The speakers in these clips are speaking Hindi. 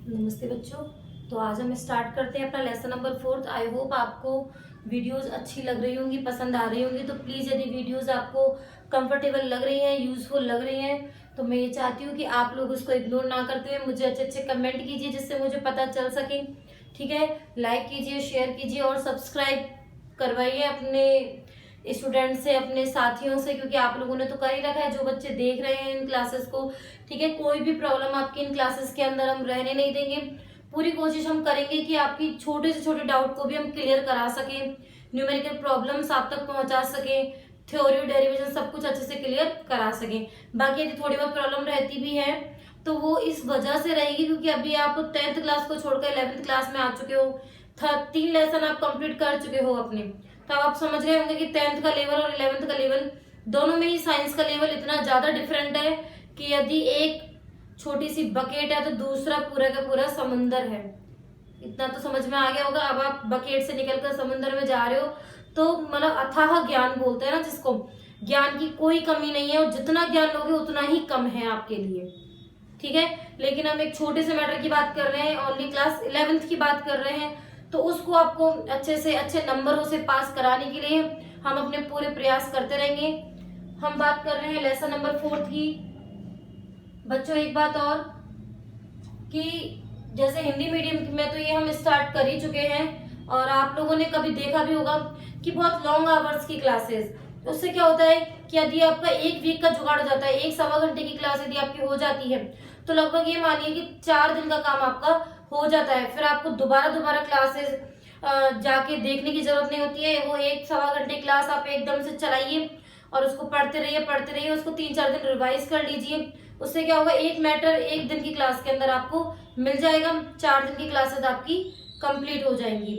नमस्ते बच्चों। तो आज हम स्टार्ट करते हैं अपना लेसन नंबर 4। आई होप आपको वीडियोस अच्छी लग रही होंगी, पसंद आ रही होंगी। तो प्लीज़ यदि वीडियोस आपको कंफर्टेबल लग रही हैं, यूजफुल लग रही हैं, तो मैं ये चाहती हूँ कि आप लोग उसको इग्नोर ना करते हुए मुझे अच्छे अच्छे कमेंट कीजिए, जिससे मुझे पता चल सके। ठीक है, लाइक कीजिए, शेयर कीजिए और सब्सक्राइब करवाइए अपने स्टूडेंट से, अपने साथियों से, क्योंकि आप लोगों ने तो कर ही रखा है, जो बच्चे देख रहे हैं इन क्लासेस को। ठीक है, कोई भी प्रॉब्लम आपकी इन क्लासेस के अंदर हम रहने नहीं देंगे। पूरी कोशिश हम करेंगे कि आपकी छोटे से छोटे डाउट को भी हम क्लियर करा सकें, न्यूमेरिकल प्रॉब्लम्स आप तक पहुंचा सकें, थ्योरी डेरिवेशन सब कुछ अच्छे से क्लियर करा सकें। बाकी यदि थोड़ी बहुत प्रॉब्लम रहती भी है तो वो इस वजह से रहेगी क्योंकि अभी आप 10th क्लास को छोड़कर 11th क्लास में आ चुके हो, 3 लेसन आप कंप्लीट कर चुके हो अपने। तो अब आप समझ गए होंगे कि 10th का लेवल और 11th का लेवल दोनों में ही साइंस का लेवल इतना ज्यादा डिफरेंट है कि यदि एक छोटी सी बकेट है तो दूसरा पूरा का पूरा समुंदर है। इतना तो समझ में आ गया होगा। अब आप बकेट से निकलकर समुंदर में जा रहे हो तो मतलब अथाह ज्ञान बोलते हैं ना जिसको, ज्ञान की कोई कमी नहीं है और जितना ज्ञान लोगे उतना ही कम है आपके लिए। ठीक है, लेकिन हम एक छोटे से मैटर की बात कर रहे हैं, ओनली क्लास 11th की बात कर रहे हैं, तो उसको आपको अच्छे से अच्छे नंबरों से पास कराने के लिए हम अपने पूरे प्रयास करते रहेंगे। हम बात कर रहे हैं लेसन नंबर 4 की। बच्चों एक बात और कि जैसे हिंदी मीडियम में तो ये हम स्टार्ट कर ही चुके हैं और आप लोगों ने कभी देखा भी होगा कि बहुत लॉन्ग आवर्स की क्लासेस, उससे क्या होता है कि यदि आपका एक वीक का जुगाड़ हो जाता है, 1-1.25 घंटे की क्लास यदि आपकी हो जाती है तो लगभग ये मानिए कि 4 दिन का काम आपका हो जाता है। फिर आपको दोबारा दोबारा क्लासेस जाके देखने की जरूरत नहीं होती है। वो 1-1.25 घंटे क्लास आप एकदम से चलाइए और उसको पढ़ते रहिए, उसको 3-4 दिन रिवाइज कर लीजिए। उससे क्या होगा, एक मैटर एक दिन की क्लास के अंदर आपको मिल जाएगा, 4 दिन की क्लासेस आपकी कंप्लीट हो जाएंगी।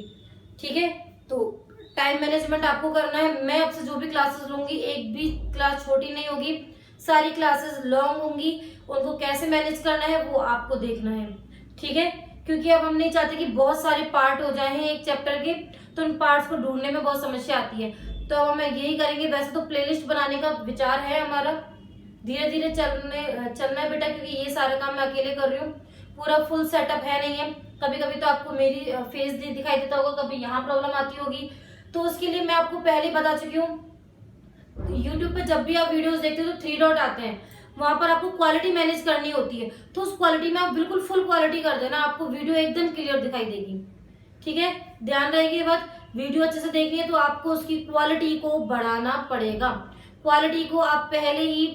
ठीक है, तो टाइम मैनेजमेंट आपको करना है। मैं आपसे जो भी क्लासेस लूंगी एक भी क्लास छोटी नहीं होगी, सारी क्लासेस लॉन्ग होंगी। उनको कैसे मैनेज करना है वो आपको देखना है। ठीक है, क्योंकि अब हम नहीं चाहते कि बहुत सारे पार्ट हो जाए हैं एक चैप्टर के, तो उन पार्ट्स को ढूंढने में बहुत समस्या आती है। तो अब हम यही करेंगे। वैसे तो प्लेलिस्ट बनाने का विचार है हमारा, धीरे धीरे चलना है बेटा, क्योंकि ये सारा काम मैं अकेले कर रही हूँ, पूरा फुल सेटअप है नहीं है। कभी कभी तो आपको मेरी फेस दिखाई देता होगा, कभी यहाँ प्रॉब्लम आती होगी, तो उसके लिए मैं आपको पहले ही बता चुकी हूँ। यूट्यूब पे जब भी आप वीडियोस देखते हो तो 3 डॉट आते हैं, वहां पर आपको क्वालिटी मैनेज करनी होती है। तो उस क्वालिटी में आप बिल्कुल फुल क्वालिटी कर देना, आपको वीडियो एकदम क्लियर दिखाई देगी। ठीक है, ध्यान रहेगी ये बात। वीडियो अच्छे से देखनी है तो आपको उसकी क्वालिटी को बढ़ाना पड़ेगा। क्वालिटी को आप पहले ही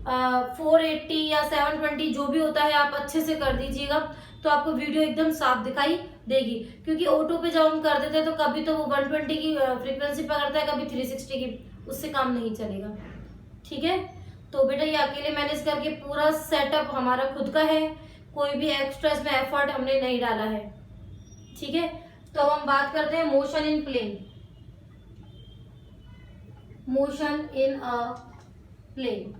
480 या 720 जो भी होता है आप अच्छे से कर दीजिएगा, तो आपको वीडियो एकदम साफ दिखाई देगी। क्योंकि ऑटो पे जब हम कर देते हैं तो कभी तो वो 120 की फ्रीक्वेंसी पकड़ता है, कभी 360 की, उससे काम नहीं चलेगा। ठीक है, तो बेटा ये अकेले मैनेज करके पूरा सेटअप हमारा खुद का है, कोई भी एक्स्ट्रा इसमें एफर्ट हमने नहीं डाला है। ठीक है, तो अब हम बात करते हैं motion in plane. Motion in a plane,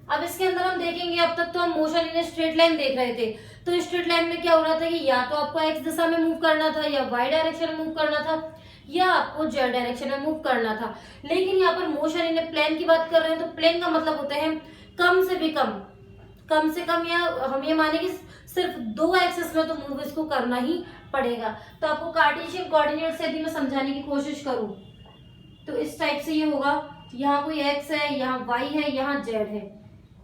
अब इसके अंदर हम देखेंगे, अब तक तो हम मोशन इन स्ट्रेट लाइन देख रहे थे। तो स्ट्रेट लाइन में क्या हो रहा था कि या तो आपको एक्स दिशा में मूव करना था, या वाई डायरेक्शन में मूव करना था, या आपको जेड डायरेक्शन में मूव करना था। लेकिन यहाँ पर मोशन इन प्लेन की बात कर रहे हैं तो प्लेन का मतलब होता है कम से भी कम से कम, या हम ये माने कि सिर्फ 2 एक्सेस में तो मूव इसको करना ही पड़ेगा। तो आपको कार्टेशियन कोऑर्डिनेट से यदि मैं समझाने की कोशिश करूं तो इस टाइप से ये होगा, यहाँ कोई एक्स है, यहाँ वाई है, यहाँ जेड है,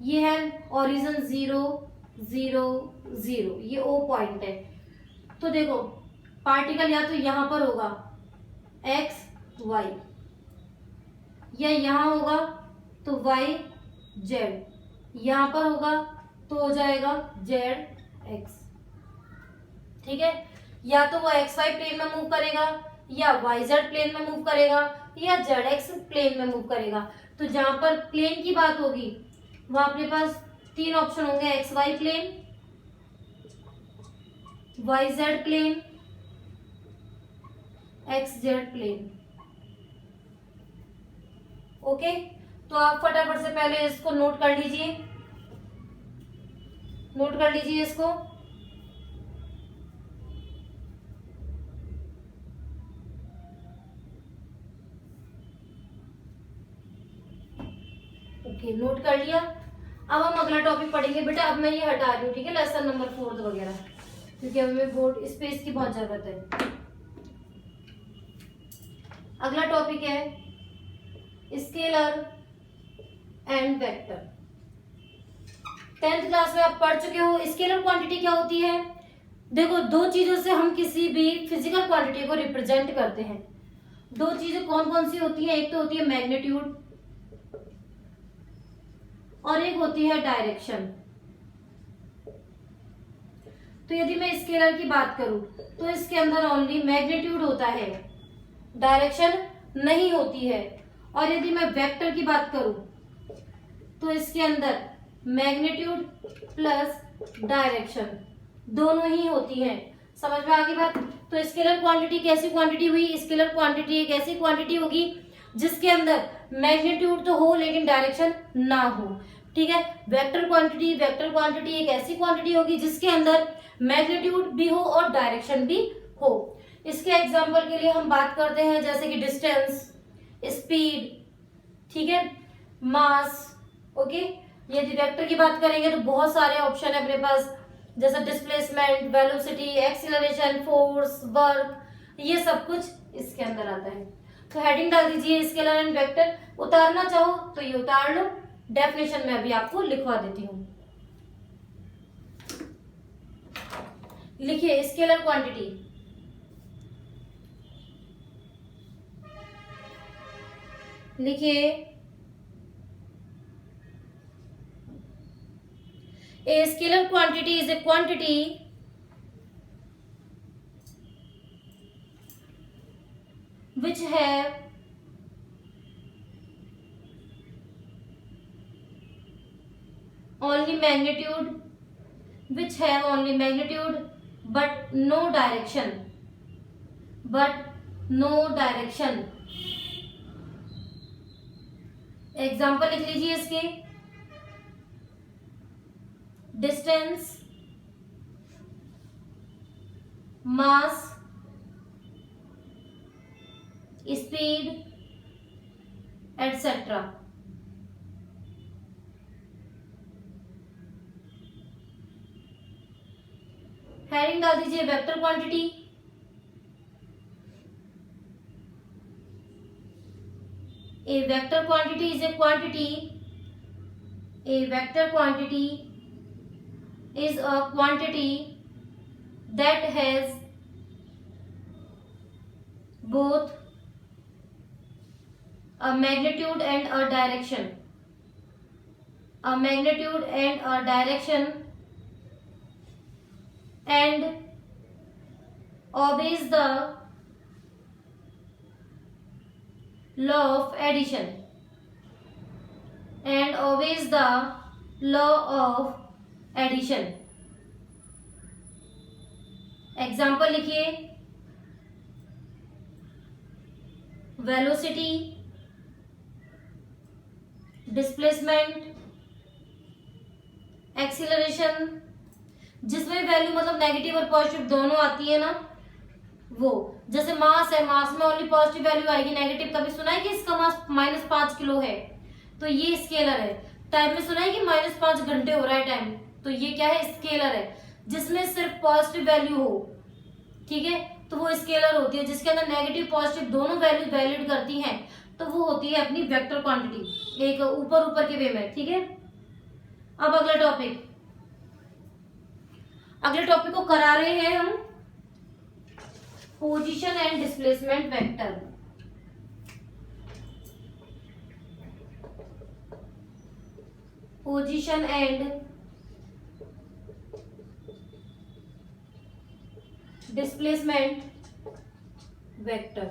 ये है ओरिजिन 0 0 0, ये ओ पॉइंट है। तो देखो पार्टिकल या तो यहां पर होगा एक्स वाई, या यहां होगा तो वाई जेड, यहां पर होगा तो हो जाएगा जेड एक्स। ठीक है, या तो वो एक्स वाई प्लेन में मूव करेगा, या वाई जेड प्लेन में मूव करेगा, या जेड एक्स प्लेन में मूव करेगा। तो जहां पर प्लेन की बात होगी वहां अपने पास 3 ऑप्शन होंगे, X Y plane, Y Z plane, X Z plane. Okay, तो आप फटाफट से पहले इसको नोट कर लीजिए, नोट कर लीजिए इसको। ओके, नोट कर लिया। अब हम अगला टॉपिक पढ़ेंगे बेटा। अब मैं ये हटा रही हूँ, ठीक है, लेसन नंबर 4 वगैरह, क्योंकि अब हमें बोर्ड स्पेस की बहुत जरूरत है। अगला टॉपिक है scalar and vector. 10th class में आप पढ़ चुके हो। स्केलर क्वांटिटी क्या होती है? देखो, दो चीजों से हम किसी भी फिजिकल क्वांटिटी को रिप्रेजेंट करते हैं। दो चीजें कौन कौन सी होती हैं? एक तो होती है मैग्नीट्यूड और एक होती है डायरेक्शन। तो यदि मैं स्केलर की बात करूं तो इसके अंदर ओनली मैग्नीट्यूड होता है, डायरेक्शन नहीं होती है। और यदि मैं वेक्टर की बात करूं तो इसके अंदर मैग्नीट्यूड प्लस डायरेक्शन दोनों ही होती हैं। समझ में आ गई बात? तो स्केलर क्वांटिटी कैसी क्वांटिटी हुई? स्केलर क्वांटिटी एक ऐसी क्वांटिटी होगी जिसके अंदर मैग्नीट्यूड तो हो लेकिन डायरेक्शन ना हो, ठीक है। वेक्टर क्वांटिटी एक ऐसी क्वांटिटी होगी जिसके अंदर मैग्नीट्यूड भी हो और डायरेक्शन भी हो। इसके एग्जांपल के लिए हम बात करते हैं जैसे कि डिस्टेंस, स्पीड, ठीक है, मास, ओके। यदि वेक्टर की बात करेंगे तो बहुत सारे ऑप्शन है अपने पास, जैसे displacement, velocity, acceleration, force, work, ये सब कुछ इसके अंदर आता है। तो हेडिंग डाल दीजिए स्केलर एंड वेक्टर। उतारना चाहो तो ये उतार लो, डेफिनेशन में अभी आपको लिखवा देती हूँ। लिखिए स्केलर क्वांटिटी, लिखिए a scalar quantity is a quantity which have only magnitude, but no direction, example लिख लीजिए इसके। डिस्टेंस, मास, स्पीड, एटसेट्रा। हेडिंग डाल दीजिए vector quantity. A vector quantity is a quantity. A vector quantity is a quantity that has both a magnitude and a direction. And obeys the law of addition. Example लिखिए। वेलोसिटी, डिस्प्लेसमेंट, एक्सीलरेशन, जिसमें वैल्यू मतलब नेगेटिव और पॉजिटिव दोनों आती है ना, वो। जैसे मास है, मास में ओनली पॉजिटिव वैल्यू आएगी, नेगेटिव। कभी सुना है कि इसका मास -5 किलो है, तो ये स्केलर है। टाइम में सुना है कि -5 घंटे हो रहा है टाइम, तो ये क्या है? स्केलर है। जिसमें सिर्फ पॉजिटिव वैल्यू हो, ठीक है, तो वो स्केलर होती है। जिसके अंदर नेगेटिव पॉजिटिव दोनों वैल्यू वैलिड करती हैं, तो वो होती है अपनी वेक्टर क्वांटिटी, एक ऊपर के वे में, ठीक है। अब अगला टॉपिक को करा रहे हैं हम position and displacement vector. Position and displacement vector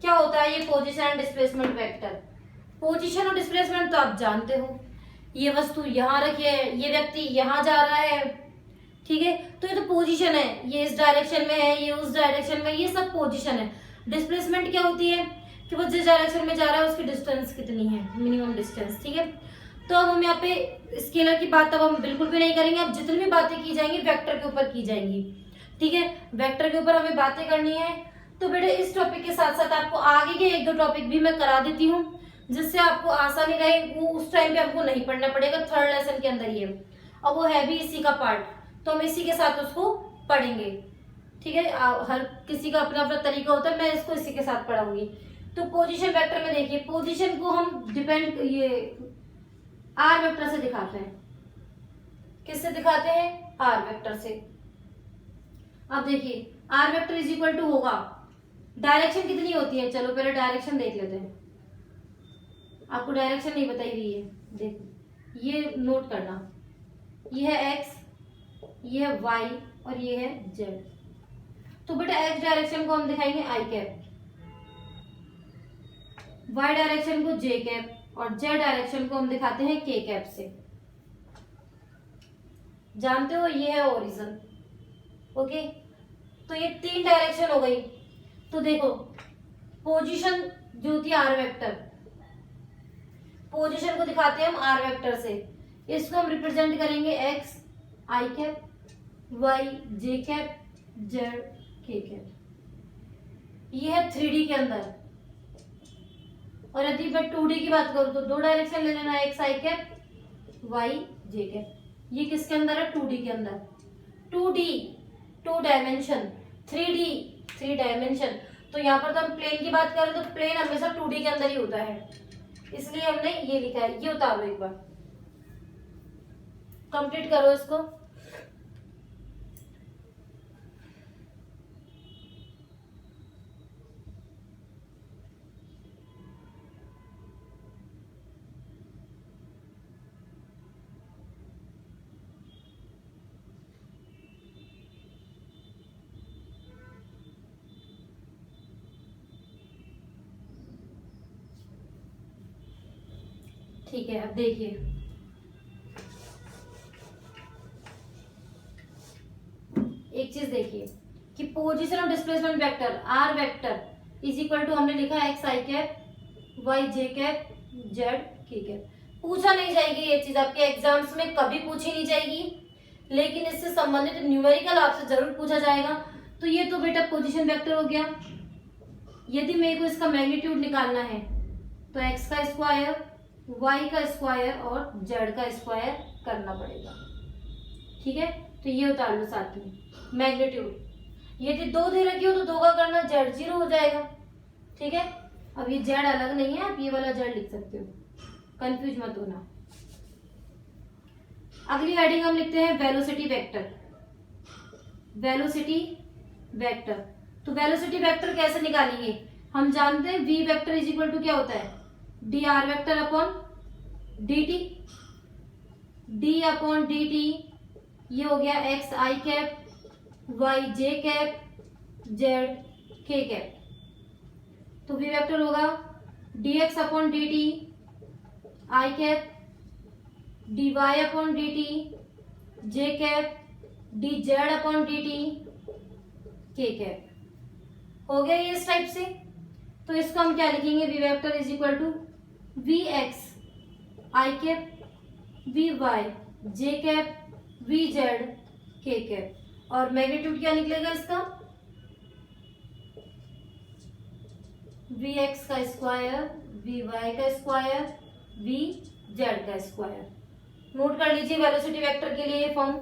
क्या होता है? ये position and displacement vector. Position और डिस्प्लेसमेंट तो आप जानते हो, ये वस्तु यहां रखी है, ये व्यक्ति यहां जा रहा है, ठीक है, तो ये तो पोजीशन है। ये इस डायरेक्शन में है, ये उस डायरेक्शन में, ये सब पोजीशन है। डिस्प्लेसमेंट क्या होती है कि वो जिस डायरेक्शन में जा रहा है उसकी डिस्टेंस कितनी है, मिनिमम डिस्टेंस, ठीक है। तो अब हम यहाँ पे स्केलर की बात अब हम बिल्कुल भी नहीं करेंगे। अब जितनी भी बातें की जाएंगी वेक्टर के ऊपर की जाएंगी, ठीक है। वेक्टर के ऊपर हमें बातें करनी है। तो बेटे इस टॉपिक के साथ साथ आपको आगे के 1-2 टॉपिक भी मैं करा देती हूँ, जिससे आपको आसानी रहे, वो उस टाइम पे आपको नहीं पढ़ना पड़ेगा, थर्ड लेसन के अंदर ही है और वो है भी इसी का पार्ट, तो हम इसी के साथ उसको पढ़ेंगे। ठीक है, हर किसी का अपना अपना तरीका होता है, मैं इसको इसी के साथ पढ़ाऊंगी। तो पोजीशन वेक्टर में देखिए, पोजीशन को हम डिपेंड ये आर वेक्टर से दिखाते हैं। किससे दिखाते हैं? आर वेक्टर से। अब देखिए R vector is equal to होगा, डायरेक्शन कितनी होती है, चलो पहले डायरेक्शन देख लेते हैं। आपको डायरेक्शन नहीं बताई हुई है, देखो ये नोट करना, ये है एक्स, ये है वाई और ये है जेड। तो बेटा एक्स डायरेक्शन को हम दिखाएंगे आई कैप, वाई डायरेक्शन को जे कैप और जेड डायरेक्शन को हम दिखाते हैं के कैप से। जानते हो ये है ओरिजिन। ओके, तो ये 3 डायरेक्शन हो गई। तो देखो पोजीशन जो होती है आर वेक्टर, पोजीशन को दिखाते हैं हम आर वेक्टर से, इसको हम रिप्रेजेंट करेंगे x I cap, Y J cap, Z K cap. ये है 3D के अंदर। और यदि मैं 2D की बात करूं तो 2 डायरेक्शन ले लेना, x I cap, Y J cap. ये किसके अंदर है? 2D के अंदर। 2D 2 dimension, 3D 3 dimension. तो यहाँ पर तो हम प्लेन की बात करें तो प्लेन हमेशा 2D के अंदर ही होता है, इसलिए हमने ये लिखा है। ये उतारो एक बार, कंप्लीट करो इसको। ठीक है, अब देखिए एक चीज देखिए कि पोजीशन और displacement vector R vector is equal to हमने लिखा X I cap, Y J cap, Z K cap. पूछा नहीं जाएगी ये चीज, आपके एग्जाम्स में कभी पूछी नहीं जाएगी, लेकिन इससे संबंधित न्यूमेरिकल आपसे जरूर पूछा जाएगा। तो ये तो बेटा पोजीशन वेक्टर हो गया। यदि मेरे को इसका मैग्नीट्यूड निकालना है तो एक्स का स्क्वायर, वाई का स्क्वायर और जेड का स्क्वायर करना पड़ेगा। ठीक है, तो ये उतार लो साथ में मैग्नीट्यूड। यदि 2 दे रखी हो तो 2 का करना, जेड 0 हो जाएगा। ठीक है, अब ये जेड अलग नहीं है, आप ये वाला जेड लिख सकते हो, कंफ्यूज मत होना। अगली हेडिंग हम लिखते हैं वेलोसिटी वेक्टर। वेलोसिटी वेक्टर, तो वेलोसिटी वेक्टर कैसे निकालेंगे? हम जानते हैं V vector is equal to क्या होता है? D R vector upon D T. D upon D T ये हो गया X I cap, Y J cap, Z K cap. तो वी वेक्टर होगा D X upon D T I cap, D Y upon D T J cap, D Z upon D T K cap. हो गया ये इस टाइप से। तो इसको हम क्या लिखेंगे? V vector is equal to V X I cap, V Y J cap, V Z K cap. और मैग्नीट्यूड क्या निकलेगा इसका? वी एक्स का स्क्वायर, वी वाई का स्क्वायर, वी जेड का स्क्वायर। नोट कर लीजिए वेलोसिटी वेक्टर के लिए ये फॉर्म।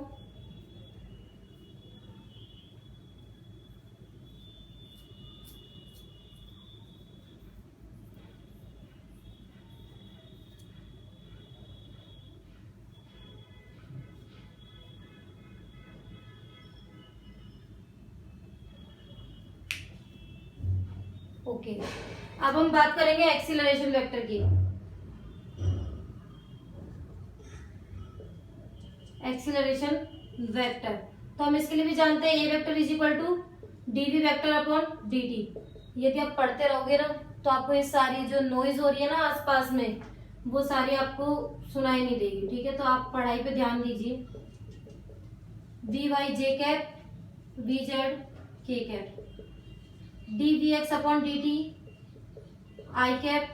ओके, अब हम बात करेंगे एक्सीलरेशन वेक्टर की। एक्सीलरेशन वेक्टर तो हम इसके लिए भी जानते हैं A vector is equal to D V vector upon D T. यदि आप पढ़ते रहोगे ना तो आपको ये सारी जो नॉइज हो रही है ना आसपास में, वो सारी आपको सुनाई नहीं देगी। ठीक है, तो आप पढ़ाई पे ध्यान दीजिए। V Y J cap, V Z K cap, D V X upon D T I cap,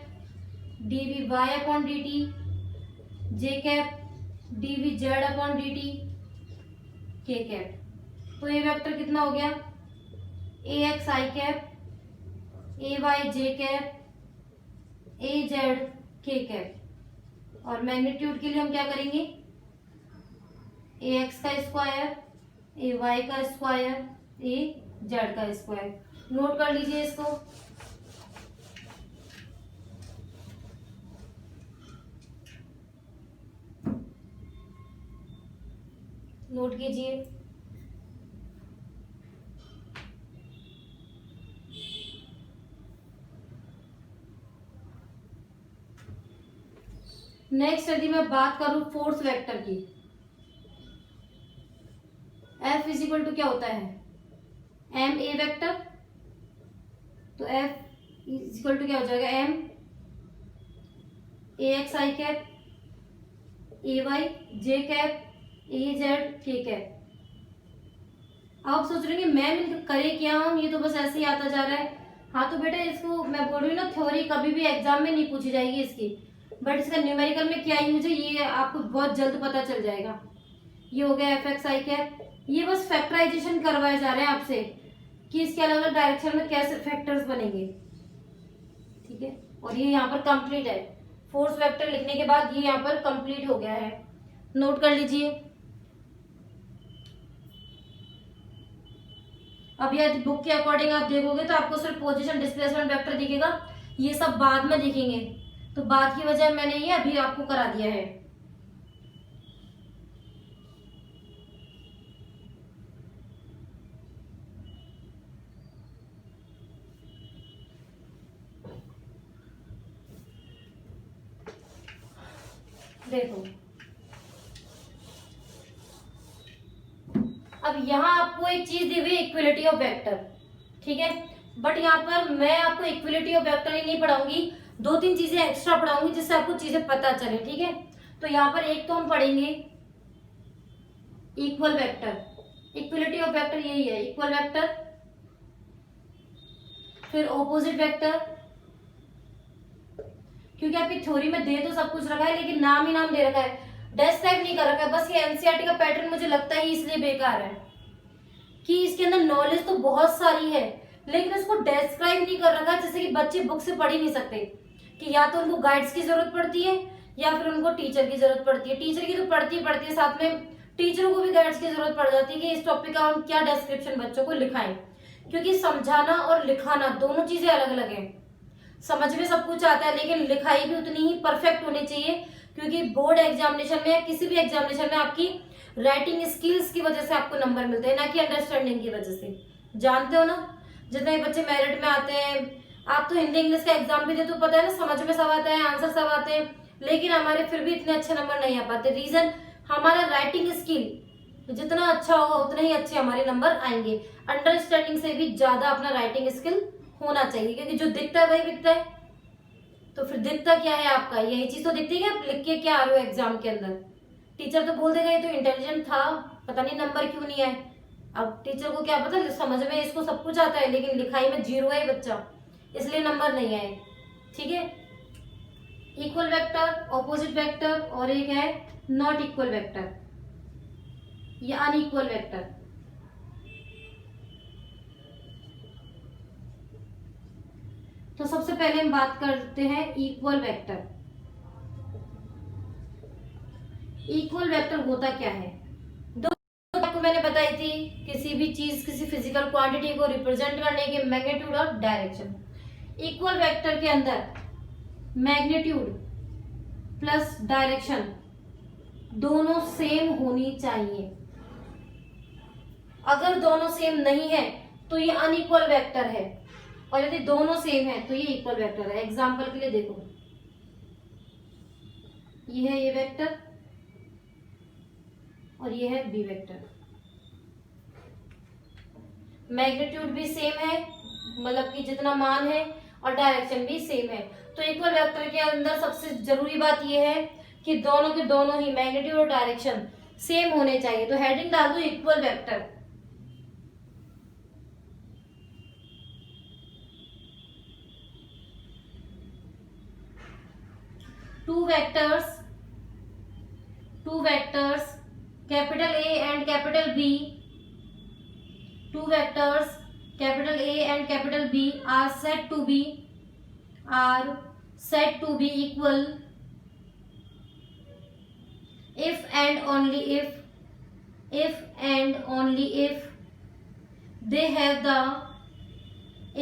D V Y upon D T J cap, D V Z upon D T K cap. तो ये वेक्टर कितना हो गया? A X I cap, A Y J cap, A Z K cap. और मैग्नीट्यूड के लिए हम क्या करेंगे, ए एक्स का स्क्वायर, ए वाई का स्क्वायर, ए जेड का स्क्वायर। नोट कर लीजिए इसको। नोट कीजिए। नेक्स्ट यदि मैं बात करूं फोर्स वेक्टर की, एफ इज इक्वल टू क्या होता है, एम ए वेक्टर। तो एफ इज इक्वल टू क्या हो जाएगा, M A X I cap, A Y J cap, A Z K cap. आप सोच रहे हैं मैम करें क्या हम, ये तो बस ऐसे ही आता जा रहा है। हाँ तो बेटा इसको मैं बोल रही हूँ ना, थ्योरी कभी भी एग्जाम में नहीं पूछी जाएगी इसकी, बट इसका न्यूमेरिकल में क्या यूज है ये आपको बहुत जल्द पता चल जाएगा। ये हो गया एफ एक्स आई कैप। ये बस फैक्टराइजेशन करवाए जा रहे हैं आपसे कि इसके अलग अलग डायरेक्शन में कैसे फैक्टर्स बनेंगे, ठीक है। और ये यहाँ पर कंप्लीट है, फोर्स वेक्टर लिखने के बाद ये यहाँ पर कंप्लीट हो गया है। नोट कर लीजिए। अब यदि बुक के अकॉर्डिंग आप देखोगे तो आपको सिर्फ पोजीशन डिस्प्लेसमेंट वेक्टर दिखेगा, ये सब बाद में दिखेंगे, तो बाद की वजह मैंने ये अभी आपको करा दिया है। देखो अब यहाँ आपको एक चीज दी हुई इक्विलिटी ऑफ वेक्टर, ठीक है। बट यहाँ पर मैं आपको इक्विलिटी ऑफ वेक्टर ही नहीं पढ़ाऊंगी, दो तीन चीजें एक्स्ट्रा पढ़ाऊंगी जिससे आपको चीजें पता चले, ठीक है। तो यहाँ पर एक तो हम पढ़ेंगे equal vector. Equality of vector यही है, इक्वल वेक्टर, फिर ऑपोजिट वेक्टर। क्योंकि आपकी थ्योरी में दे तो सब कुछ रखा है लेकिन नाम ही नाम दे रखा है, डिस्क्राइब नहीं कर रखा है। बस ये एनसीईआरटी का पैटर्न मुझे लगता है इसलिए बेकार है कि इसके अंदर नॉलेज तो बहुत सारी है लेकिन उसको डिस्क्राइब नहीं कर रखा है, जैसे कि बच्चे बुक से पढ़ ही नहीं सकते कि या तो उनको गाइड्स की जरूरत पड़ती है या फिर उनको टीचर की जरूरत पड़ती है। टीचर की तो पड़ती है, साथ में टीचरों को भी गाइड्स की जरूरत पड़ जाती है कि इस टॉपिक का हम क्या डिस्क्रिप्शन बच्चों को लिखाएं, क्योंकि समझाना और लिखाना दोनों चीजें अलग अलग हैं। समझ में सब कुछ आता है लेकिन लिखाई भी उतनी ही परफेक्ट होनी चाहिए, क्योंकि बोर्ड एग्जामिनेशन में किसी भी एग्जामिनेशन में आपकी राइटिंग स्किल्स की वजह से आपको नंबर मिलते हैं, ना कि अंडरस्टैंडिंग की वजह से। जानते हो ना, जितने बच्चे मेरिट में आते हैं, आप तो हिंदी इंग्लिश का एग्जाम भी दे तो पता है ना, समझ में सब आता है, आंसर सब आते हैं, लेकिन हमारे फिर भी इतने अच्छे नंबर नहीं आ पाते। रीजन हमारा राइटिंग स्किल जितना अच्छा होगा उतने ही अच्छे हमारे नंबर आएंगे। अंडरस्टैंडिंग से भी ज्यादा अपना राइटिंग स्किल होना चाहिए, क्योंकि जो दिखता है वही बिकता है। तो फिर दिखता क्या है आपका, यही चीज तो दिखती है कि आप लिख के क्या आ रहे हो एग्जाम के अंदर। टीचर तो बोल देगा ये तो इंटेलिजेंट था, पता नहीं नंबर क्यों नहीं आए। अब टीचर को क्या पता, समझ में इसको सब कुछ आता है लेकिन लिखाई में 0 है बच्चा, इसलिए नंबर नहीं आए, ठीक है। इक्वल वेक्टर, ऑपोजिट वेक्टर, और एक है नॉट इक्वल वेक्टर या अनइक्वल वेक्टर। तो सबसे पहले हम बात करते हैं इक्वल वेक्टर। इक्वल वेक्टर होता क्या है, दो आपको मैंने बताई थी, किसी भी चीज किसी फिजिकल क्वांटिटी को रिप्रेजेंट करने के मैग्नीट्यूड और डायरेक्शन। इक्वल वेक्टर के अंदर मैग्नीट्यूड प्लस डायरेक्शन दोनों सेम होनी चाहिए। अगर दोनों सेम नहीं है तो ये अनइक्वल वेक्टर है, और यदि दोनों सेम है तो ये इक्वल वेक्टर है। एग्जांपल के लिए देखो, ये है ये वेक्टर और ये है बी वेक्टर, मैग्नीट्यूड भी सेम है, मतलब कि जितना मान है, और डायरेक्शन भी सेम है। तो इक्वल वेक्टर के अंदर सबसे जरूरी बात यह है कि दोनों के दोनों ही मैग्नीट्यूड और डायरेक्शन सेम होने चाहिए। तो हेडिंग डाल दो equal vector. Two vectors capital A and capital B, two vectors capital A and capital B are said to be said to be equal if and only if and only if they have the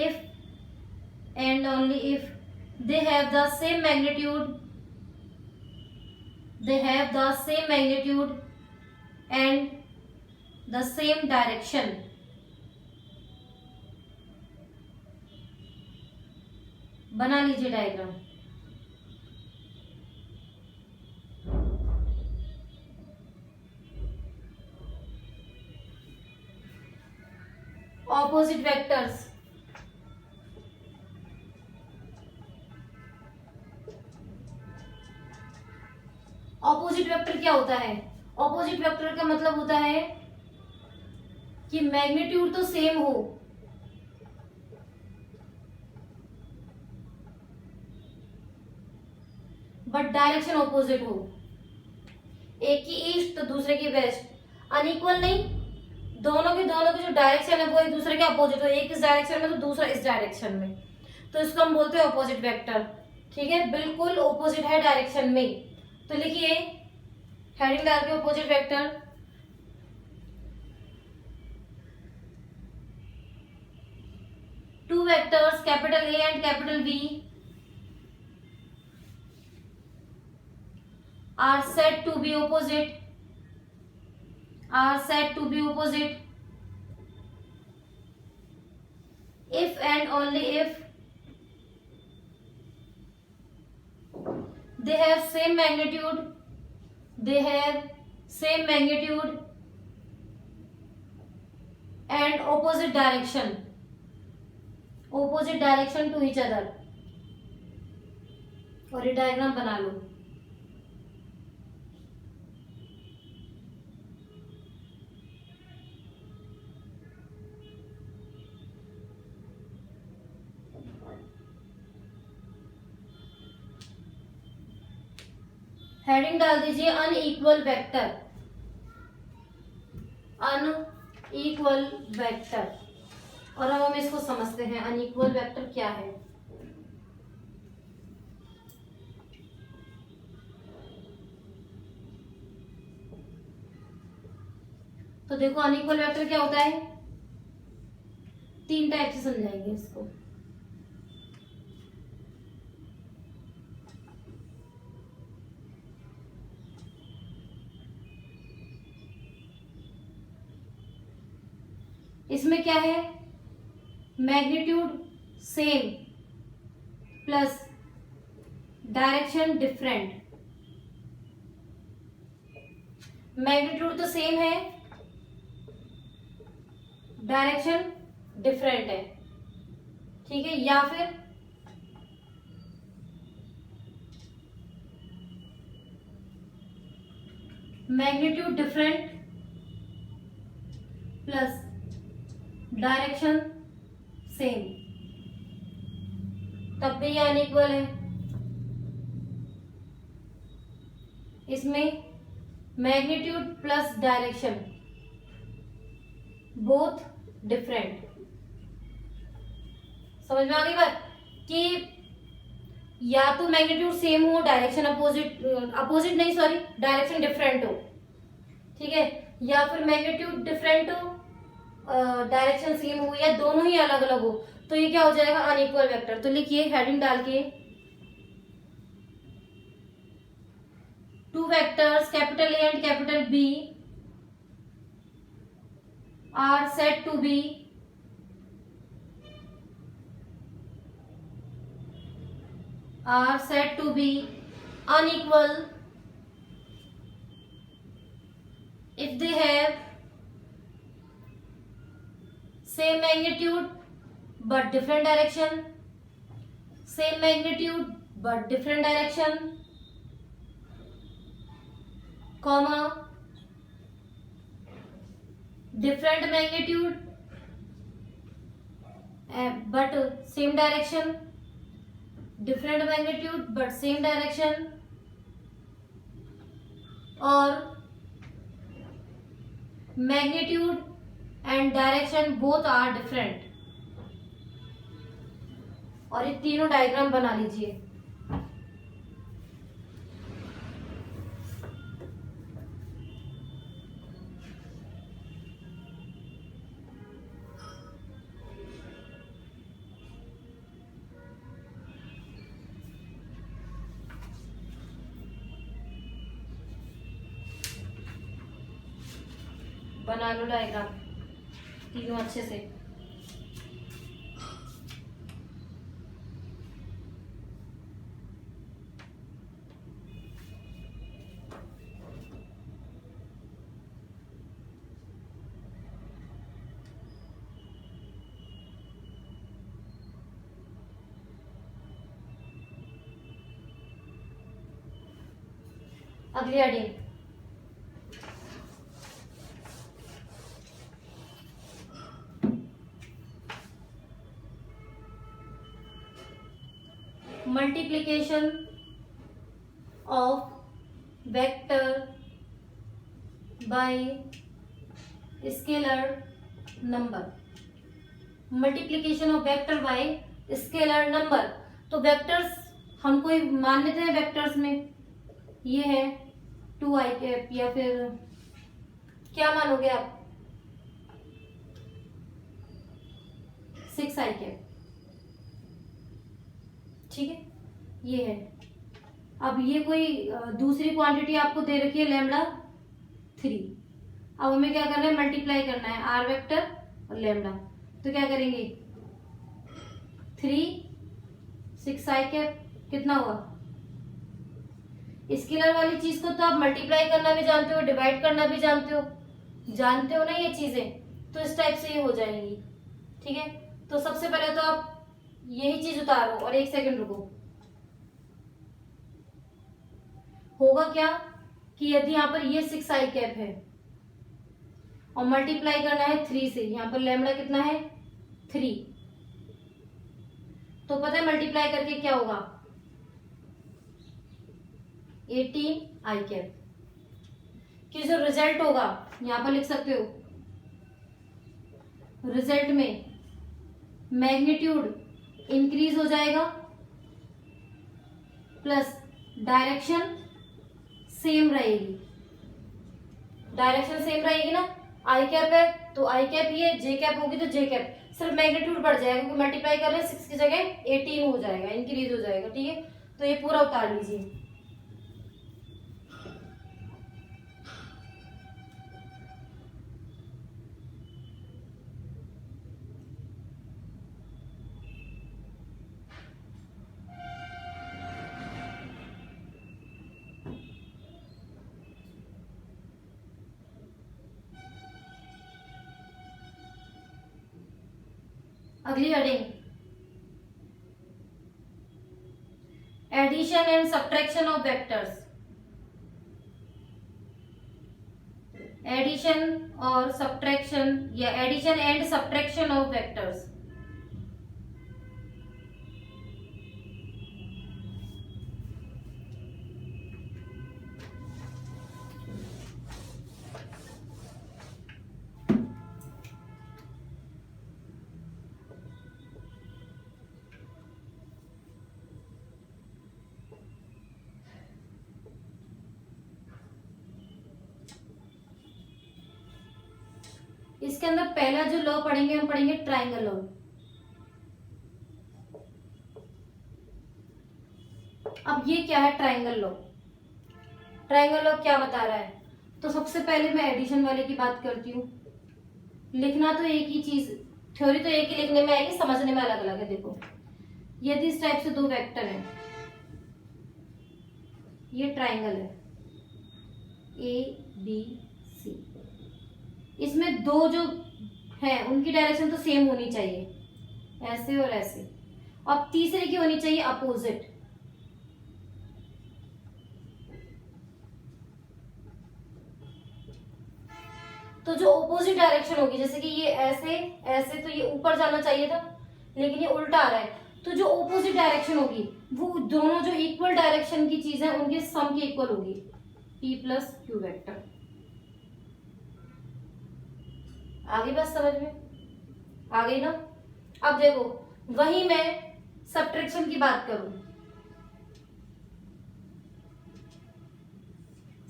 if and only if they have the same magnitude and the same direction. बना लीजिए diagram. Opposite vectors. Opposite vector क्या होता है? ऑपोजिट वेक्टर का मतलब होता है कि मैग्नीट्यूड तो सेम हो, बट डायरेक्शन ऑपोजिट हो. एक की ईस्ट तो दूसरे की वेस्ट. अनइक्वल नहीं, दोनों की जो डायरेक्शन है वो एक दूसरे के अपोजिट हो. एक इस डायरेक्शन में तो दूसरा इस डायरेक्शन में, तो इसको हम बोलते हैं ऑपोजिट वेक्टर. ठीक है, बिल्कुल ऑपोजिट है डायरेक्शन में. तो लिखिए हेडिंग डाल के opposite vector. Two vectors capital A and capital B are said to be opposite if and only if they have same magnitude and opposite direction to each other. और ये डायग्राम बना लो. हेडिंग डाल दीजिए अनइक्वल वेक्टर. और अब हम इसको समझते हैं अनइक्वल वेक्टर क्या है. तो देखो अनइक्वल वेक्टर क्या होता है, तीन टाइप से समझाएंगे इसको. इसमें क्या है, magnitude same plus direction different. Magnitude तो सेम है, डायरेक्शन डिफरेंट है. ठीक है, या फिर magnitude different plus direction same, तब भी ये अनइक्वल है. इसमें magnitude plus direction both different. समझ में आ गई बात कि या तो मैग्नीट्यूड सेम हो, डायरेक्शन अपोजिट नहीं सॉरी डायरेक्शन डिफरेंट हो. ठीक है, या फिर मैग्नीट्यूड डिफरेंट हो, डायरेक्शन सेम हो, या दोनों ही अलग अलग हो. तो ये क्या हो जाएगा, अनइक्वल वेक्टर. तो लिखिए हेडिंग डाल के two vectors capital A and capital B are said to be unequal if they have same magnitude but different direction, same magnitude but different direction, comma different magnitude but same direction, different magnitude but same direction, or magnitude and direction both are different. और ये तीनों डायग्राम बना लीजिए. बना लो डायग्राम तीनों अच्छे से। अगली heading, multiplication of vector by scalar number. Multiplication of vector by scalar number. तो वेक्टर्स हम कोई मान लेते हैं, वेक्टर्स में ये है 2i कैप, या फिर क्या मानोगे आप 6i कैप, ठीक है, ये है। अब ये कोई दूसरी क्वांटिटी आपको दे रखी है लैम्डा 3। अब हमें क्या करना है, मल्टीप्लाई करना है आर वेक्टर और लैम्डा। तो क्या करेंगे 3 6i कैप कितना हुआ। स्केलर वाली चीज को तो आप मल्टीप्लाई करना भी जानते हो, डिवाइड करना भी जानते हो ना ये चीजें। तो इस टाइप से ये हो जाएंगी, ठीक है। तो सबसे पहले तो आप यही चीज उतारो और 1 सेकंड रुको। होगा क्या कि यदि यहाँ पर ये 6i कैप है और मल्टीप्लाई करना है 3 से, यहाँ पर लैम्डा कितना है 3, तो पता है मल्टीप्लाई करके क्या होगा 18i कैप। कि जो रिजल्ट होगा यहां पर लिख सकते हो, रिजल्ट में मैग्नीट्यूड इंक्रीज हो जाएगा प्लस डायरेक्शन सेम रहेगी। डायरेक्शन सेम रहेगी ना, आई कैप है तो आई कैप ही है, जे कैप होगी तो जे कैप, सिर्फ मैग्नीट्यूड बढ़ जाएगा क्योंकि मल्टीप्लाई कर रहे हैं 6 की जगह 18 हो जाएगा, इंक्रीज हो जाएगा, ठीक है। तो ये पूरा उतार लीजिए। अगली heading, addition and subtraction of vectors. Addition और सब्ट्रैक्शन या addition and subtraction of vectors. इसके अंदर पहला जो लॉ पढ़ेंगे हम पढ़ेंगे ट्राइंगल लॉ। अब ये क्या है ट्राइंगल लॉ? ट्राइंगल लॉ क्या बता रहा है? तो सबसे पहले मैं एडिशन वाले की बात करती हूँ। लिखना तो एक ही चीज, थ्योरी तो एक ही लिखने में आएगी, समझने में अलग अलग है। देखो यदि इस टाइप से दो वेक्टर हैं, ये ट्राइंगल है ABC, इसमें दो जो है उनकी डायरेक्शन तो सेम होनी चाहिए, ऐसे और ऐसे, और तीसरे की होनी चाहिए अपोजिट। तो जो अपोजिट डायरेक्शन होगी, जैसे कि ये ऐसे ऐसे, तो ये ऊपर जाना चाहिए था लेकिन ये उल्टा आ रहा है, तो जो अपोजिट डायरेक्शन होगी वो दोनों जो इक्वल डायरेक्शन की चीज है उनके सम के इक्वल होगी, P प्लस Q वेक्टर। आ गई बात समझ में? आ गई ना? अब देखो वही मैं सब्ट्रैक्शन की बात करूं,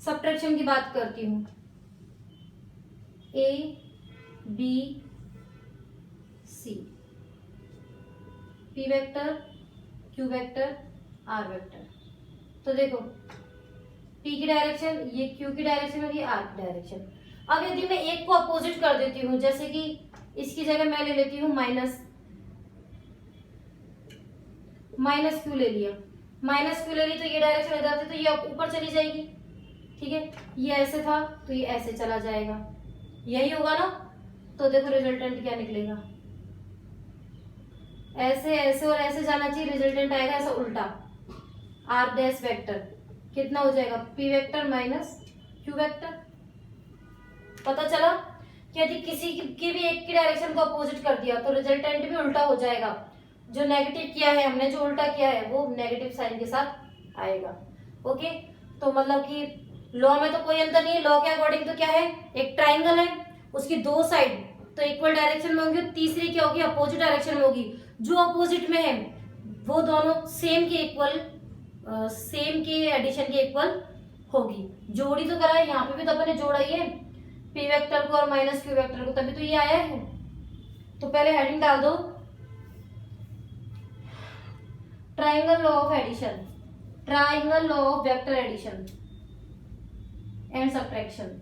सब्ट्रैक्शन की बात करती हूं, A B C, P vector Q vector R vector. तो देखो P की डायरेक्शन, ये Q की डायरेक्शन और ये R की डायरेक्शन। अब यदि मैं एक को अपोजिट कर देती हूँ, जैसे कि इसकी जगह मैं ले लेती हूँ माइनस क्यू ले लिया, माइनस क्यू ले ली, तो ये डायरेक्शन इधर थी तो ये ऊपर चली जाएगी, ठीक है। ये ऐसे था तो ये ऐसे चला जाएगा, यही होगा ना। तो देखो रिजल्टेंट क्या निकलेगा, ऐसे ऐसे और ऐसे जाना चाहिए, रिजल्टेंट आएगा ऐसा उल्टा। आर डैश वेक्टर कितना हो जाएगा, P vector minus Q vector. पता चला कि यदि किसी की भी एक की डायरेक्शन को अपोजिट कर दिया तो रिजल्टेंट भी उल्टा हो जाएगा। जो नेगेटिव किया है हमने, जो उल्टा किया है वो नेगेटिव साइन के साथ आएगा। ओके, तो मतलब कि लॉ में तो कोई अंतर नहीं है। लॉ के अकॉर्डिंग तो क्या है, एक ट्राइंगल है, उसकी दो साइड तो इक्वल डायरेक्शन में होंगी, तीसरी क्या होगी, अपोजिट डायरेक्शन में होगी। जो अपोजिट में है वो दोनों सेम के इक्वल, सेम के एडिशन के इक्वल होगी। जोड़ी तो करा है, यहाँ पे भी तो अपन ने जोड़ा ही है पी वेक्टर को और माइनस क्यू वेक्टर को, तभी तो ये आया है। तो पहले हेडिंग डाल दो, triangle law of addition, triangle law of vector addition and subtraction.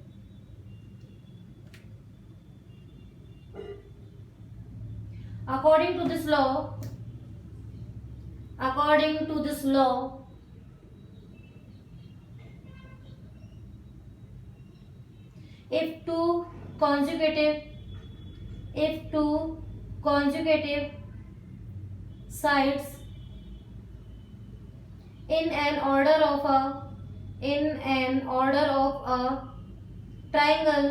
According to this law, if two consecutive sides in an order of a triangle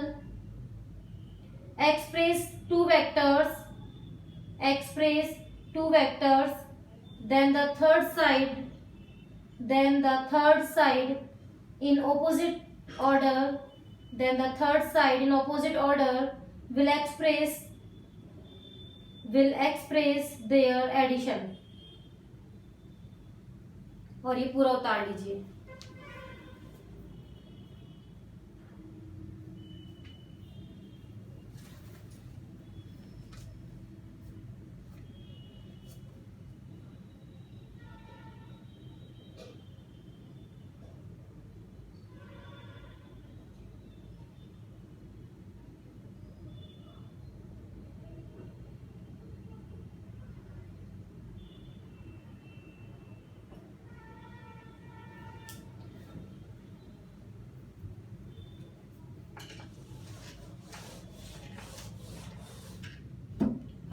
express two vectors, then the third side in opposite order will express their addition। और ये पूरा उतार लीजिए।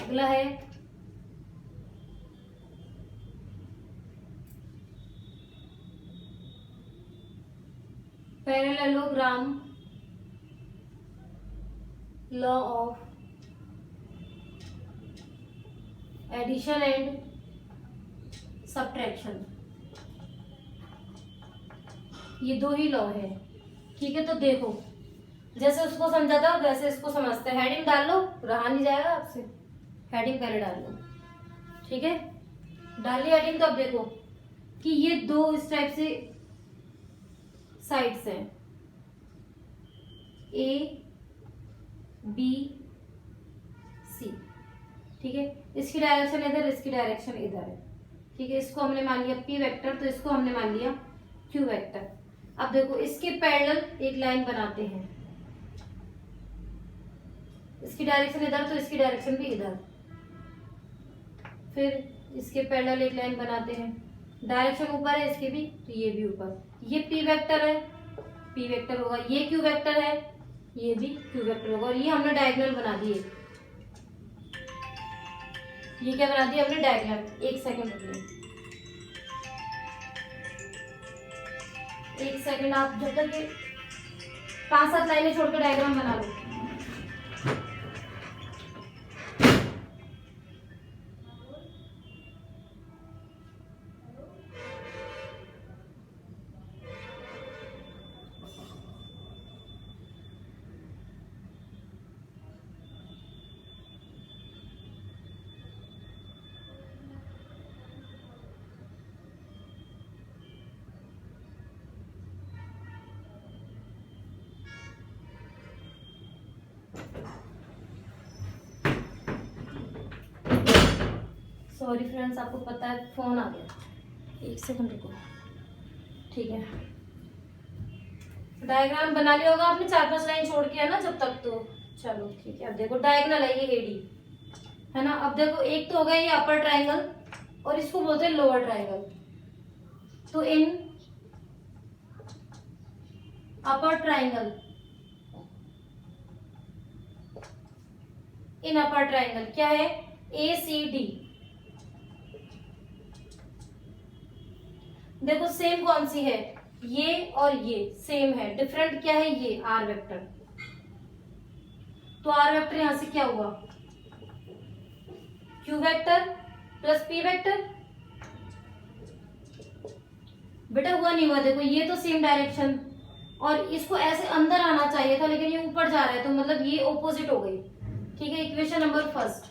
अगला है parallelogram law of addition and subtraction. ये दो ही लॉ है, ठीक है। तो देखो जैसे उसको समझा था वैसे इसको समझते हैं। हेडिंग डाल लो, रहा नहीं जाएगा आपसे, हेडिंग पहले डाल लो, ठीक है। डाल ली हेडिंग। तो अब देखो कि ये दो इस टाइप से साइड्स हैं, ए बी सी, ठीक है। इसकी डायरेक्शन इधर, इसकी डायरेक्शन इधर है, ठीक है। इसको हमने मान लिया पी वेक्टर, तो इसको हमने मान लिया क्यू वेक्टर। अब देखो इसके पैरेलल एक लाइन बनाते हैं, इसकी डायरेक्शन इधर तो इसकी डायरेक्शन भी इधर, फिर इसके पैरेलल एक लाइन बनाते हैं, डायरेक्शन ऊपर है इसके भी तो ये भी ऊपर। ये पी वेक्टर है, पी वेक्टर होगा, ये क्यू वेक्टर है, ये भी क्यू वेक्टर होगा। और ये हमने डायगोनल बना दिए, ये क्या बना दिया हमने, डायगोनल। एक सेकंड रुकिए, एक सेकंड, आप जब तक ये 5-7 लाइनें छोड़ के डायग्राम बना लो। सॉरी फ्रेंड्स, आपको पता है फोन आ गया, एक सेकंड रुको, ठीक है। डायग्राम बना लिया होगा आपने, 4-5 लाइन छोड़ के, है ना जब तक, तो चलो ठीक है। अब देखो डायगोनल है ये एडी, है ना। अब देखो एक तो हो गया ये अपर ट्रायंगल और इसको बोलते हैं लोअर ट्रायंगल। तो इन अपर ट्रायंगल, इन अपर ट्रायंगल क्या है, ACD। देखो सेम कौन सी है, ये और ये सेम है, डिफरेंट क्या है, ये आर वेक्टर। तो आर वेक्टर यहां से क्या हुआ, Q vector plus P vector. बेटा हुआ नहीं हुआ, देखो ये तो सेम डायरेक्शन और इसको ऐसे अंदर आना चाहिए था, लेकिन ये ऊपर जा रहा है, तो मतलब ये ऑपोजिट हो गई। ठीक है, इक्वेशन नंबर फर्स्ट।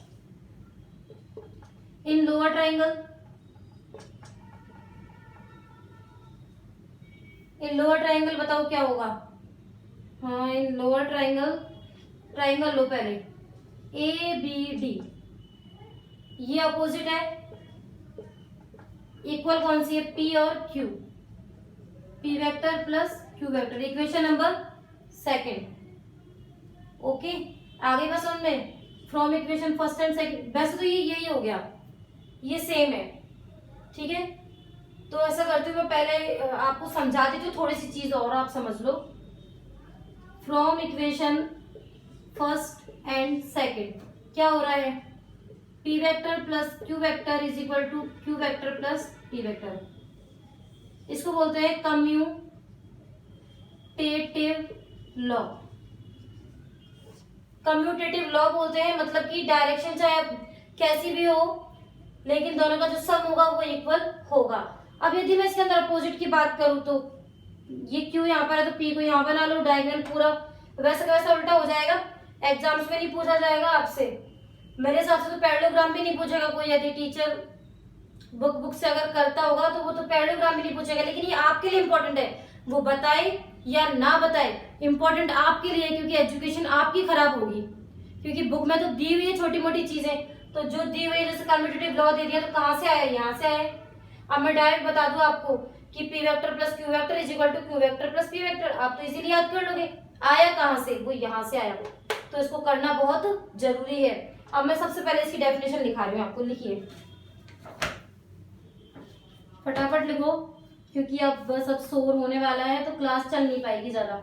इन लोअर ट्रायंगल, इन लोअर ट्रायंगल बताओ क्या होगा। हाँ, इन लोअर ट्रायंगल, ट्रायंगल लो पहले, ABD, ये अपोजिट है, इक्वल कौन सी है, P और Q, P vector plus Q vector, equation number second. Okay, आगे बस समझ में, from equation first and second. वैसे तो ये यही हो गया, ये सेम है। ठीक है, तो ऐसा करते हुए पहले आपको समझा देती हूँ थोड़ी सी चीज और आप समझ लो। From equation first and second क्या हो रहा है, P vector plus Q vector is equal to Q vector plus P vector. इसको बोलते हैं कम्यूटेटिव लॉ। कम्यूटेटिव लॉ बोलते हैं, मतलब कि डायरेक्शन चाहे कैसी भी हो, लेकिन दोनों का जो सम होगा वो इक्वल होगा। अब यदि मैं इसके अंदर अपोजिट की बात करूं तो ये Q यहाँ पर है तो P को यहाँ बना लो, डायगोनल पूरा वैसा का वैसा उल्टा हो जाएगा। एग्जाम्स में नहीं पूछा जाएगा आपसे, मेरे हिसाब से तो पैरेललोग्राम भी नहीं पूछेगा कोई, यदि टीचर बुक से अगर करता होगा तो वो तो पैरेललोग्राम भी नहीं पूछेगा। लेकिन ये आपके लिए इंपॉर्टेंट है, वो बताए या ना बताए, इंपॉर्टेंट आपके लिए, क्योंकि एजुकेशन आपकी खराब होगी। क्योंकि बुक में तो दी हुई है छोटी मोटी चीजें, तो जो दी हुई है, जैसे कम्यूटेटिव लॉ दे दिया तो कहाँ से आया, यहाँ से आया। अब मैं डायरेक्ट बता दूं आपको कि P vector plus Q vector is equal to Q vector plus P vector, आप तो इजीली याद कर लोगे। आया कहाँ से, वो यहाँ से आया, तो इसको करना बहुत जरूरी है। अब मैं सबसे पहले इसकी डेफिनेशन लिखा रही हूँ आपको, लिखिए फटाफट लिखो, क्योंकि अब बस अब शोर होने वाला है तो क्लास चल नहीं पाएगी ज्यादा।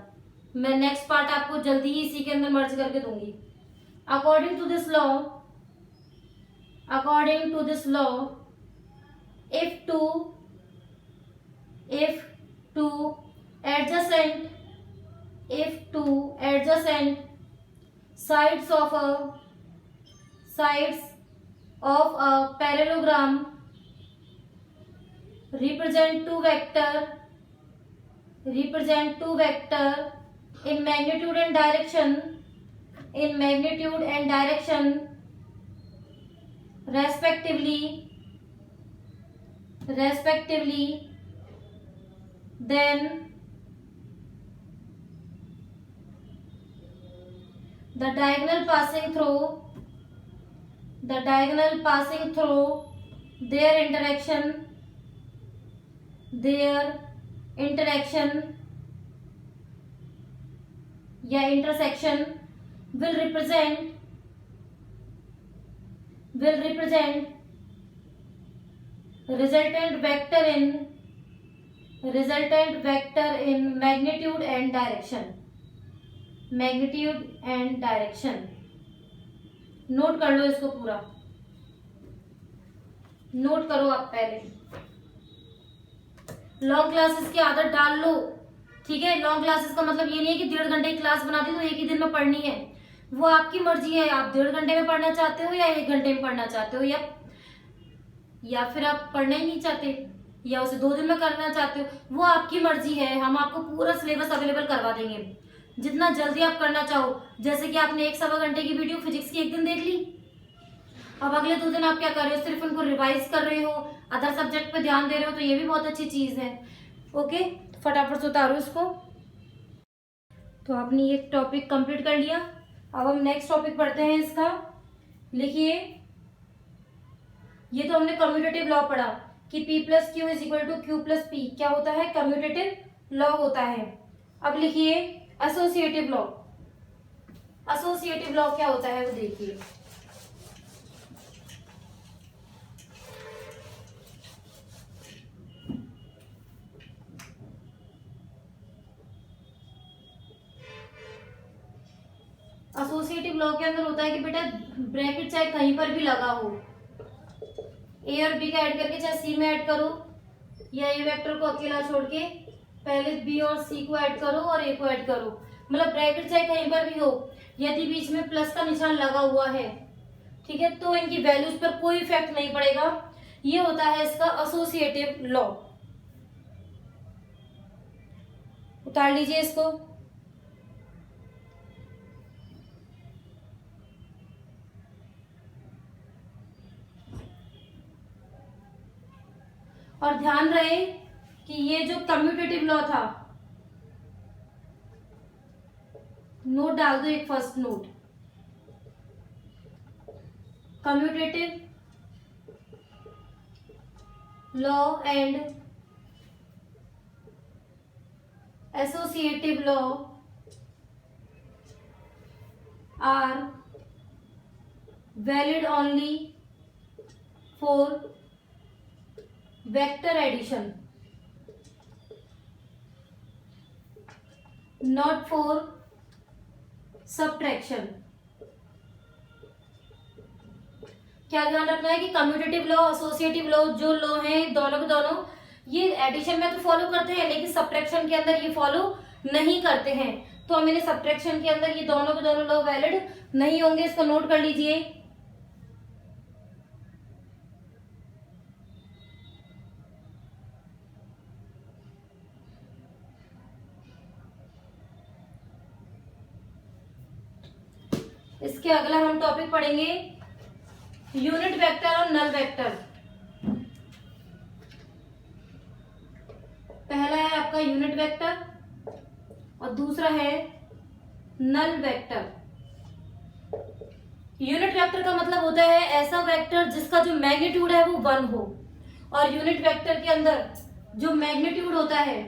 मैं नेक्स्ट पार्ट आपको जल्दी ही इसी के अंदर मर्ज करके दूंगी। According to this law, according to this law, if two adjacent sides of a parallelogram represent two vector in magnitude and direction respectively, then the diagonal passing through their interaction या intersection will represent resultant vector in magnitude and direction। Note कर लो इसको, पूरा नोट करो आप पहले। लॉन्ग क्लासेस की आदत डाल लो, ठीक है। लॉन्ग क्लासेस का मतलब ये नहीं है कि 1.5 घंटे की क्लास बना दी तो एक ही दिन में पढ़नी है, वो आपकी मर्जी है। आप 1.5 घंटे में पढ़ना चाहते हो या 1 घंटे में पढ़ना चाहते हो, या फिर आप पढ़ना ही नहीं चाहते या उसे 2 दिन में करना चाहते हो, वो आपकी मर्जी है। हम आपको पूरा सिलेबस अवेलेबल करवा देंगे, जितना जल्दी आप करना चाहो। जैसे कि आपने 1-1.25 घंटे की वीडियो फिजिक्स की एक दिन देख ली, अब अगले 2 दिन आप क्या कर रहे हो, सिर्फ उनको रिवाइज कर रहे हो, अदर सब्जेक्ट पे ध्यान दे रहे हो, तो ये भी बहुत अच्छी चीज है। ओके, फटाफट से उतारो इसको। तो आपने ये टॉपिक कंप्लीट कर लिया, अब हम नेक्स्ट टॉपिक पढ़ते हैं इसका। लिखिए, ये तो हमने कम्यूटेटिव लॉ पढ़ा कि P plus Q is equal to Q plus P क्या होता है, कम्यूटेटिव लॉ होता है। अब लिखिए एसोसिएटिव लॉ। एसोसिएटिव लॉ क्या होता है वो देखिए। एसोसिएटिव लॉ के अंदर होता है कि बेटा ब्रैकेट चाहे कहीं पर भी लगा हो, ए और बी का ऐड करके चाहे सी में ऐड करो, या ए वेक्टर को अकेला छोड़ के पहले बी और सी को ऐड करो और ए को ऐड करो, मतलब ब्रैकेट चाहे कहीं पर भी हो, यदि बीच में प्लस का निशान लगा हुआ है, ठीक है, तो इनकी वैल्यूज पर कोई इफेक्ट नहीं पड़ेगा। ये होता है इसका एसोसिएटिव लॉ। उतार लीजिए इसको। और ध्यान रहे कि ये जो कम्यूटेटिव लॉ था, नोट डाल दो एक first note, commutative law and associative law are valid only for vector addition, not for subtraction. क्या ध्यान रखना है कि कम्यूटेटिव लॉ, एसोसिएटिव लॉ जो लॉ हैं दोनों के दोनों ये एडिशन में तो फॉलो करते हैं, लेकिन सब्ट्रैक्शन के अंदर ये फॉलो नहीं करते हैं। तो हम इन्हें सब्ट्रैक्शन के अंदर ये दोनों के दोनों लॉ वैलिड नहीं होंगे, इसको नोट कर लीजिए। इसके अगला हम टॉपिक पढ़ेंगे यूनिट वेक्टर और नल वेक्टर। पहला है आपका यूनिट वेक्टर और दूसरा है नल वेक्टर। यूनिट वेक्टर का मतलब होता है ऐसा वेक्टर जिसका जो मैग्नीट्यूड है वो 1 हो, और यूनिट वेक्टर के अंदर जो मैग्नीट्यूड होता है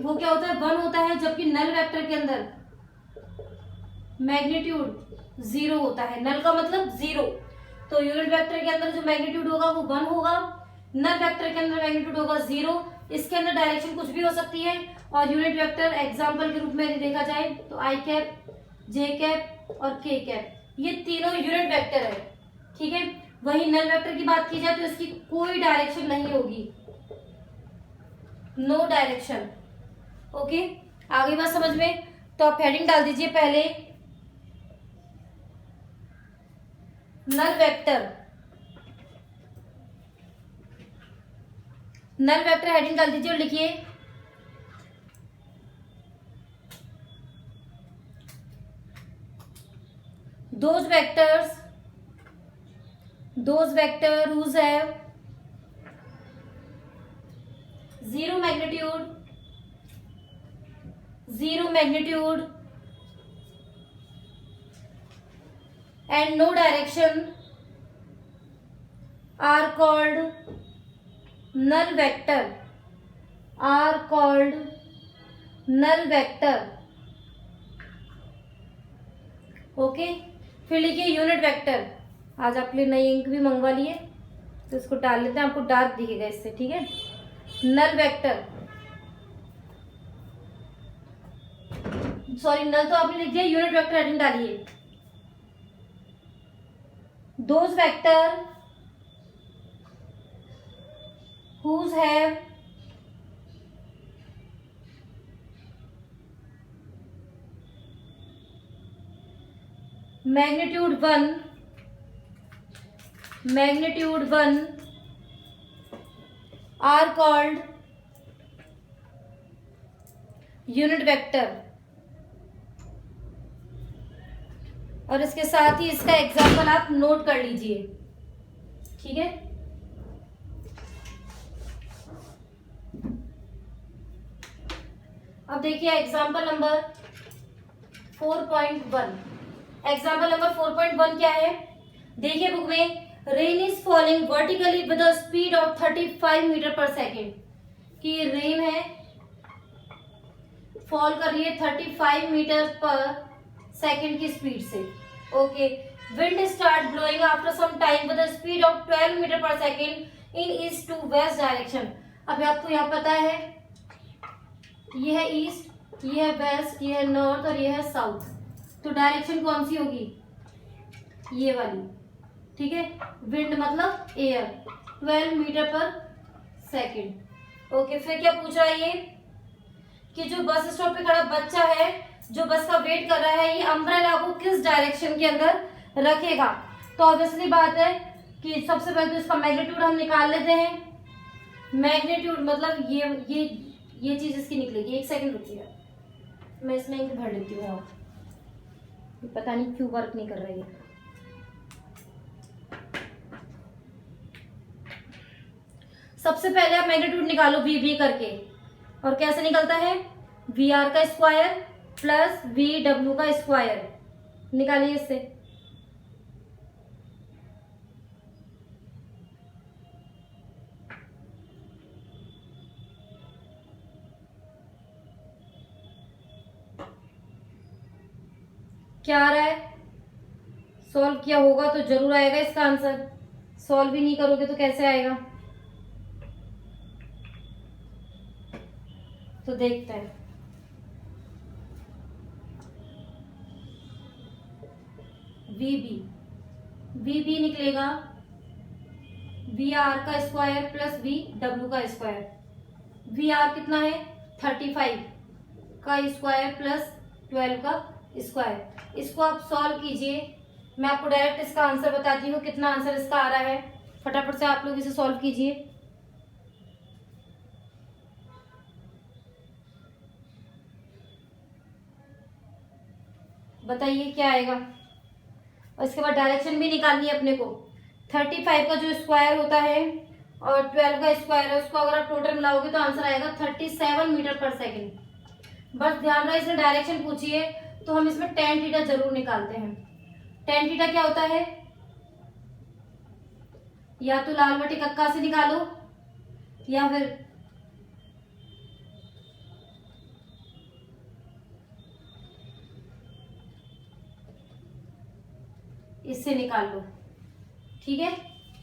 वो क्या होता है, 1 होता है, जबकि नल वेक्टर के अंदर मैग्नीट्यूड 0 होता है। नल का मतलब 0। तो यूनिट वेक्टर के अंदर जो मैग्नीट्यूड होगा वो 1 होगा, नल वेक्टर के अंदर मैग्नीट्यूड होगा 0। इसके अंदर डायरेक्शन कुछ भी हो सकती है, और यूनिट वेक्टर एग्जांपल के रूप में यदि देखा जाए तो आई कैप, जे कैप और के कैप, ये तीनों यूनिट वेक्टर है, ठीक है। वही नल वेक्टर की बात की जाए तो इसकी कोई डायरेक्शन नहीं होगी, नो डायरेक्शन। ओके, आगे बात समझ में? तो आप हेडिंग डाल दीजिए पहले null vector. Null vector heading डाल दीजिए और लिखिए those vector whose have zero magnitude and no direction are called null vector, okay. फिर लिखिए यूनिट वेक्टर। आज आपके लिए नई इंक भी मंगवा लिए तो इसको डाल लेते हैं, आपको डार्क दिखेगा इससे, ठीक है। नल वेक्टर, सॉरी नल तो आपने लिख दिया, यूनिट वेक्टर हेडिंग डालिए। Those vector whose have magnitude 1 are called unit vector। और इसके साथ ही इसका एग्जाम्पल आप नोट कर लीजिए, ठीक है। अब देखिए एग्जाम्पल नंबर 4.1। एग्जाम्पल नंबर 4.1 क्या है, देखिए बुक में, rain is falling vertically with a speed of 35 metre पर सेकेंड। कि रेन है फॉल कर रही है 35 मीटर पर सेकेंड की स्पीड से। Okay, wind start blowing after some time with the speed of 12 metre पर second in east to west direction. अभी आपको यहाँ पता है ये है ईस्ट, ये है वेस्ट, ये है नॉर्थ और ये है साउथ, तो डायरेक्शन कौन सी होगी? ये वाली, ठीक है। विंड मतलब एयर, 12 मीटर पर सेकेंड। ओके, फिर क्या पूछ रहा है ये कि जो बस स्टॉप पे खड़ा बच्चा है जो बस का वेट कर रहा है, ये अम्ब्रेला को किस डायरेक्शन के अंदर रखेगा? तो ऑब्वियसली बात है कि सबसे पहले तो इसका मैग्नीट्यूड हम निकाल लेते हैं। मैग्नीट्यूड मतलब ये चीज इसकी निकलेगी। एक सेकंड रुकिएगा, मैं इसमें इंक भर लेती हूँ, पता नहीं क्यों वर्क नहीं कर रही है। सबसे पहले आप मैग्नीट्यूड निकालो वी करके, और कैसे निकलता है? वी आर का स्क्वायर प्लस वी डब्ल्यू का स्क्वायर। निकालिए इससे। क्या आ रहा है? सॉल्व किया होगा तो जरूर आएगा इसका आंसर, सॉल्व भी नहीं करोगे तो कैसे आएगा? तो देखते हैं। वी बी निकलेगा वी आर का स्क्वायर प्लस वी डब्ल्यू का स्क्वायर। वी आर कितना है? 35 का स्क्वायर प्लस 12 का स्क्वायर। इसको आप सॉल्व कीजिए, मैं आपको डायरेक्ट इसका आंसर बताती हूँ कितना आंसर इसका आ रहा है। फटाफट से आप लोग इसे सॉल्व कीजिए। बताइए क्या आएगा। और इसके बाद डायरेक्शन भी निकालनी है अपने को। 35 का जो स्क्वायर होता है और 12 का स्क्वायर है, उसको अगर आप टोटल मिलाओगे तो आंसर आएगा 37 मीटर पर सेकेंड। बस ध्यान रहे इसमें डायरेक्शन पूछिए तो हम इसमें टेन थीटा जरूर निकालते हैं। टेन थीटा क्या होता है? या तो लाल बटे कक्का से निकालो या फिर इससे निकाल लो, ठीक है।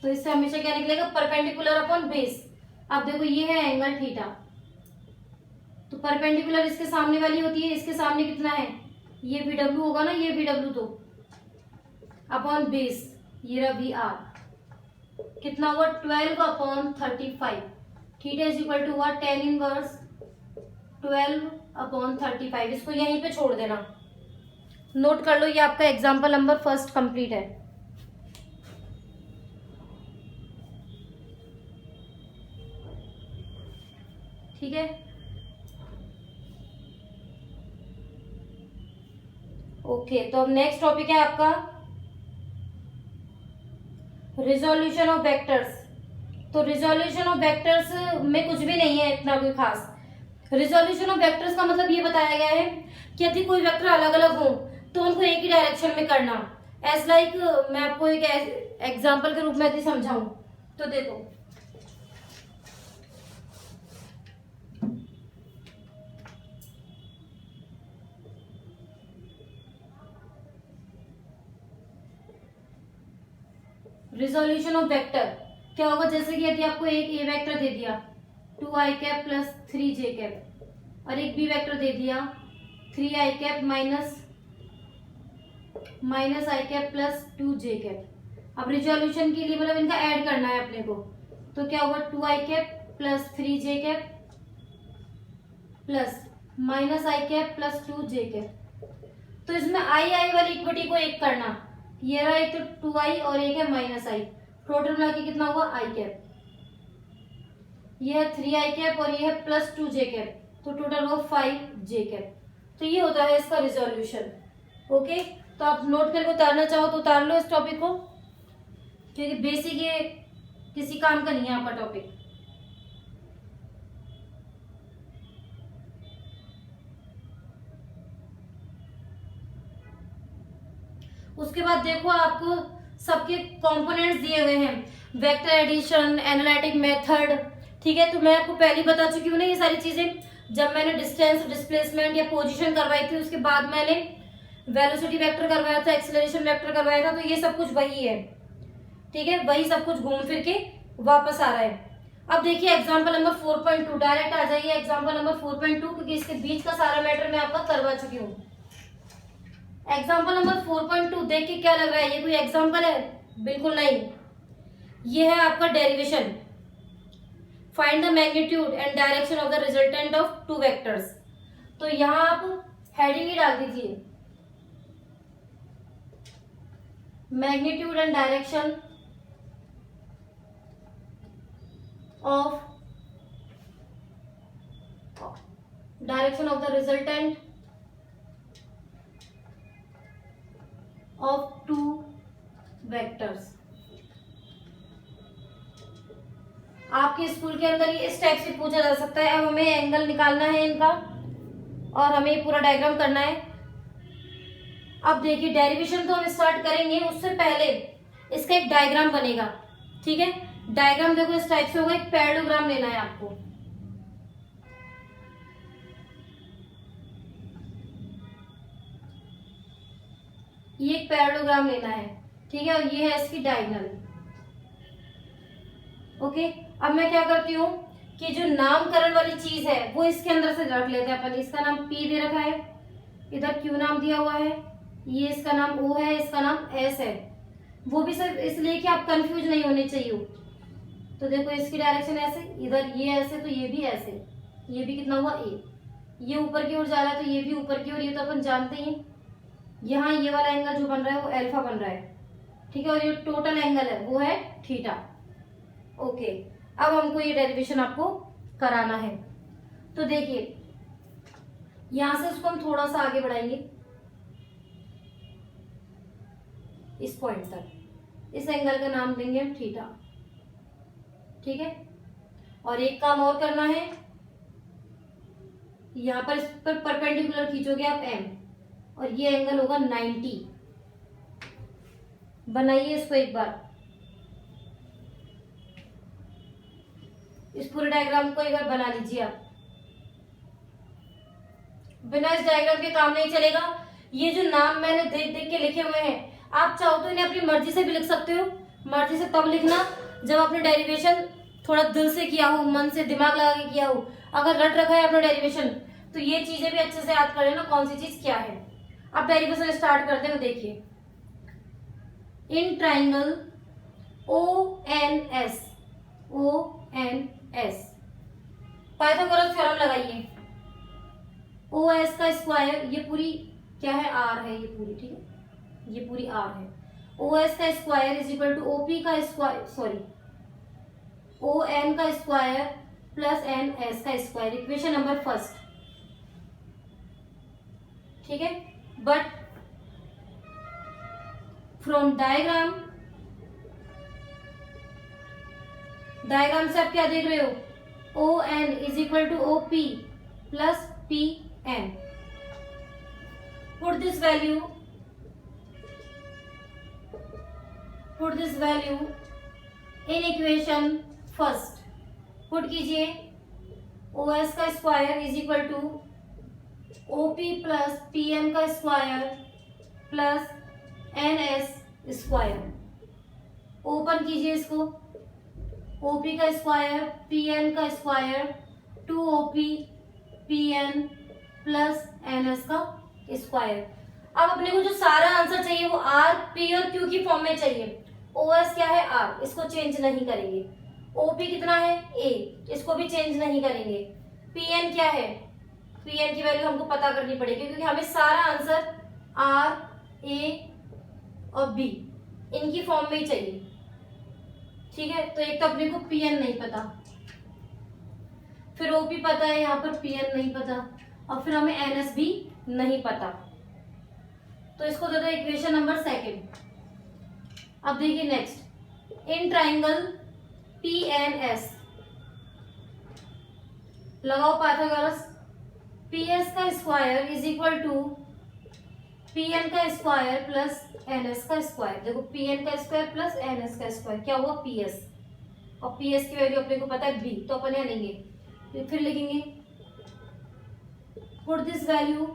तो इससे हमेशा क्या निकलेगा? Perpendicular upon base. अब देखो ये है एंगल थीटा, तो परपेंडिकुलर इसके सामने वाली होती है, इसके सामने कितना है? ये भी डब्ल्यू होगा ना, ये भी डब्ल्यू, तो अपॉन बेस ये रहा वी आर, कितना हुआ? 12 upon 35। Theta is equal to हुआ 10 इनवर्स 12 अपॉन 35। इसको यहीं पे छोड़ देना, नोट कर लो। ये आपका एग्जाम्पल नंबर 1 कंप्लीट है। ठीक है, ओके। तो अब नेक्स्ट टॉपिक है आपका रिजोल्यूशन ऑफ वेक्टर्स। तो रिजोल्यूशन ऑफ वेक्टर्स में कुछ भी नहीं है इतना कोई खास। रिजोल्यूशन ऑफ वेक्टर्स का मतलब ये बताया गया है कि यदि कोई वेक्टर अलग अलग हो तो उनको एक ही डायरेक्शन में करना। एज लाइक मैं आपको एक एग्जाम्पल के रूप में यदि समझाऊं तो देखो, रिजोल्यूशन ऑफ वेक्टर क्या होगा? जैसे कि यदि आपको एक ए वेक्टर दे दिया 2i cap plus 3j cap और एक बी वेक्टर दे दिया 3i cap minus I cap plus 2j cap. अब रिजोल्यूशन के लिए मतलब इनका ऐड करना है अपने को, तो क्या होगा? 2i cap plus 3j cap plus minus I cap plus 2j cap. तो इसमें आई वाली इक्विटी को एक करना, ये रहा एक तो 2i और एक है माइनस आई, टोटल मिला के कितना हुआ? आई कैप। ये है 3i कैप और ये है प्लस 2j कैप, तो टोटल हुआ 5j कैप। तो ये होता है इसका रिजोल्यूशन। ओके, तो आप नोट करके उतारना चाहो तो उतार लो इस टॉपिक को, क्योंकि बेसिक ये किसी काम का नहीं है आपका टॉपिक। उसके बाद देखो आपको सबके कंपोनेंट्स दिए हुए हैं, वेक्टर एडिशन, एनालिटिक मेथड, ठीक है। तो मैं आपको पहले बता चुकी हूँ ना ये सारी चीजें। जब मैंने डिस्टेंस, डिस्प्लेसमेंट या पोजीशन करवाई थी, उसके बाद मैंने वेलोसिटी वेक्टर करवाया था, एक्सेलरेशन वेक्टर करवाया था, तो ये सब कुछ वही है, ठीक है, वही सब कुछ घूम फिर के वापस आ रहा है। अब देखिए एग्जाम्पल नंबर 4.2, डायरेक्ट आ जाइए एग्जाम्पल नंबर 4.2, क्योंकि इसके बीच का सारा मैटर मैं आपका करवा चुकी हूँ। एग्जाम्पल नंबर 4.2 देख के क्या लग रहा है, ये कोई एग्जाम्पल है? बिल्कुल नहीं, ये है आपका derivation. Find the magnitude and direction of the resultant of two vectors. तो यहाँ आप हेडिंग ही डाल दीजिए, magnitude and direction of the resultant of two vectors। आपके स्कूल के अंदर ये इस टाइप से पूछा जा सकता है। अब हमें एंगल निकालना है इनका और हमें पूरा डायग्राम करना है। अब देखिए डेरिवेशन तो हम स्टार्ट करेंगे, उससे पहले इसका एक डायग्राम बनेगा, ठीक है। डायग्राम देखो इस टाइप से होगा, एक पैरेललोग्राम लेना है आपको। ये एक पैरेललोग्राम लेना है, ठीक है, और ये है इसकी डायगोनल। ओके, अब मैं क्या करती हूँ कि जो नामकरण वाली चीज है वो इसके अंदर से रख लेते हैं अपन। इसका नाम P दे रखा है, इधर Q नाम दिया हुआ है, ये इसका नाम O है, इसका नाम S है। वो भी सिर्फ इसलिए कि आप कंफ्यूज नहीं होने चाहिए। तो देखो इसकी डायरेक्शन ऐसे, इधर ये ऐसे, तो ये भी ऐसे, ये भी कितना हुआ A, ये ऊपर की ओर जा रहा है तो ये भी ऊपर की ओर, ये तो अपन जानते ही। यहाँ ये वाला एंगल जो बन रहा है वो अल्फा बन रहा है, ठीक है, और ये टोटल एंगल है वो है थीटा। ओके, अब हमको ये डेरिवेशन आपको कराना है। तो देखिए यहां से उसको हम थोड़ा सा आगे बढ़ाएंगे इस पॉइंट तक, इस एंगल का नाम देंगे हम थीटा, ठीक है। और एक काम और करना है, यहां पर इस पर परपेंडिकुलर खींचोगे आप M, और ये एंगल होगा 90। बनाइए इसको एक बार, इस पूरे डायग्राम को एक बार बना लीजिए आप। बिना इस डायग्राम के काम नहीं चलेगा। ये जो नाम मैंने देख देख के लिखे हुए हैं, आप चाहो तो इन्हें अपनी मर्जी से भी लिख सकते हो। मर्जी से तब लिखना जब आपने डेरिवेशन थोड़ा दिल से किया हो, मन से दिमाग लगा के किया हो। अगर रट रखा है अपना डेरिवेशन तो ये चीजें भी अच्छे से याद कर लेना कौन सी चीज क्या है। अब डेरिवेशन स्टार्ट करते हैं। देखिए in triangle ONS, Pythagoras theorem लगाइए। OS का स्क्वायर, ये पूरी क्या है, R है, ये पूरी, ठीक है, ये पूरी R है। OS का square is equal to OP का स्क्वायर, सॉरी ON का स्क्वायर प्लस NS का स्क्वायर, इक्वेशन नंबर फर्स्ट, ठीक है। बट फ्रॉम डायग्राम से आप क्या देख रहे हो, ON is equal to OP plus PN। Put this value in equation first. Put कीजिए OS का square is equal to OP plus PN का square plus NS square. Open कीजिए इसको, OP का स्क्वायर PN का square 2OP PN plus NS का स्क्वायर। अब अपने को जो सारा आंसर चाहिए वो R, P और Q की फॉर्म में चाहिए। OS क्या है R, इसको चेंज नहीं करेंगे। OP कितना है A, इसको भी चेंज नहीं करेंगे। PN क्या है, PN की वैल्यू हमको पता करनी पड़ेगी क्योंकि हमें सारा आंसर R, A और B इनकी फॉर्म में ही चाहिए, ठीक है। तो एक तो अपने को PN नहीं पता, फिर OP पता है, यहाँ पर PN नहीं पता, और फिर हमें NS भी नहीं पता। तो इसको दे दो इक्वेशन नंबर सेकंड। अब देखिए नेक्स्ट, इन ट्राइंगल PNS लगाओ पाइथागोरस। PS का square is equal to PN का स्क्वायर प्लस NS का स्क्वायर। देखो PN का स्क्वायर प्लस NS का स्क्वायर क्या हुआ PS, और PS की वैल्यू अपने को पता है B, तो अपन यहाँ लेंगे, फिर लिखेंगे put this value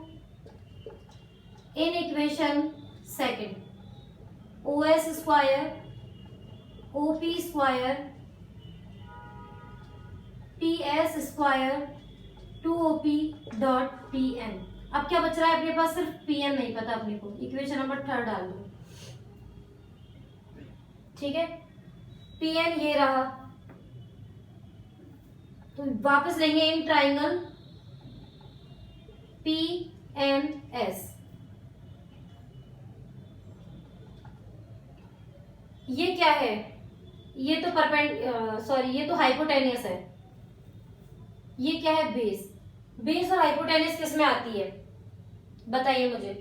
in equation second, OS square OP square PS square 2OP dot PN। अब क्या बच रहा है अपने पास, सिर्फ PN नहीं पता अपने को, इक्वेशन नंबर 3 डाल दो। ठीक है, PN ये रहा, तो वापस लेंगे इन ट्राइंगल PNS। ये क्या है, ये तो ये तो हाइपोटेनियस है। ये क्या है, बेस। बेस और हाइपोटेनियस किस में आती है बताइए मुझे।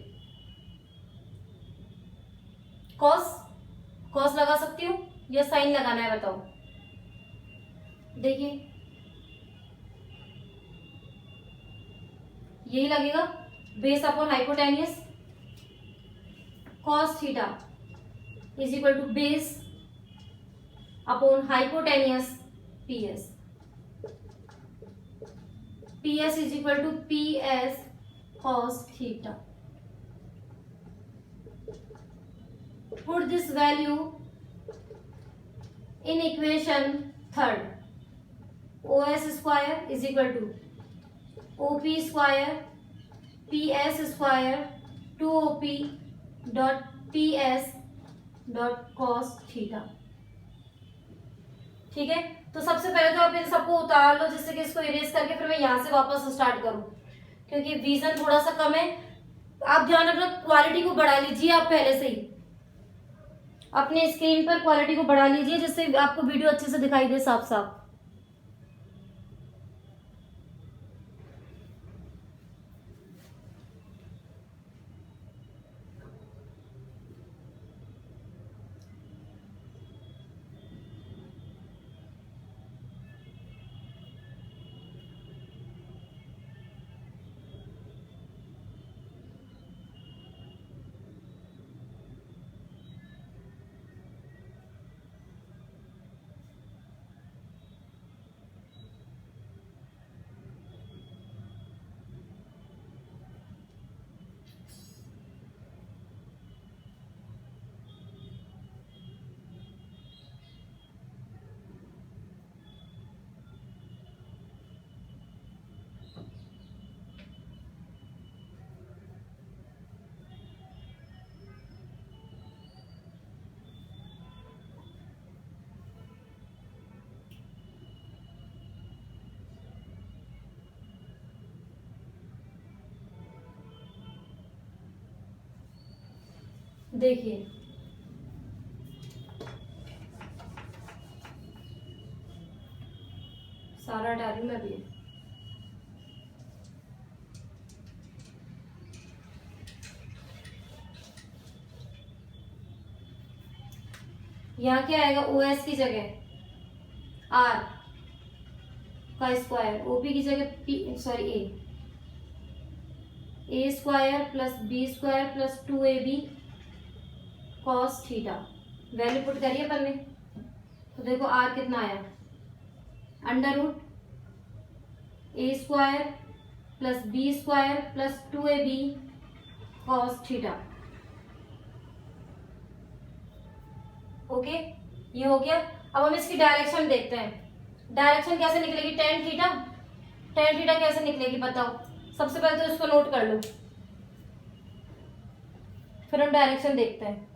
कॉस, कॉस लगा सकती हूँ या साइन लगाना है बताओ। देखिए यही लगेगा, base upon hypotenuse, cos theta is equal to base upon hypotenuse PS। PS is equal to PS cos theta. Put this value in equation third. OS square is equal to OP square PS square 2OP dot PS dot cos theta। ठीक है, तो सबसे पहले तो आप इन सबको उतार लो, जिससे कि इसको इरेज करके फिर मैं यहाँ से वापस स्टार्ट करूँ, क्योंकि विजन थोड़ा सा कम है। आप ध्यान रखना, क्वालिटी को बढ़ा लीजिए, आप पहले से ही अपने स्क्रीन पर क्वालिटी को बढ़ा लीजिए, जिससे आपको वीडियो अच्छे से दिखाई दे साफ साफ। देखिए सारा डाली मैं भी, यहाँ क्या आएगा, OS की जगह R का स्क्वायर, OP की जगह A square plus B square plus 2AB cos theta. Value put करिए अपन ने, तो देखो R कितना आया, under root A square plus B square plus 2AB cos theta. Okay, ये हो गया। अब हम इसकी डायरेक्शन देखते हैं, डायरेक्शन कैसे निकलेगी, tan थीटा। tan थीटा कैसे निकलेगी बताओ, सबसे पहले तो इसको नोट कर लो, फिर हम डायरेक्शन देखते हैं।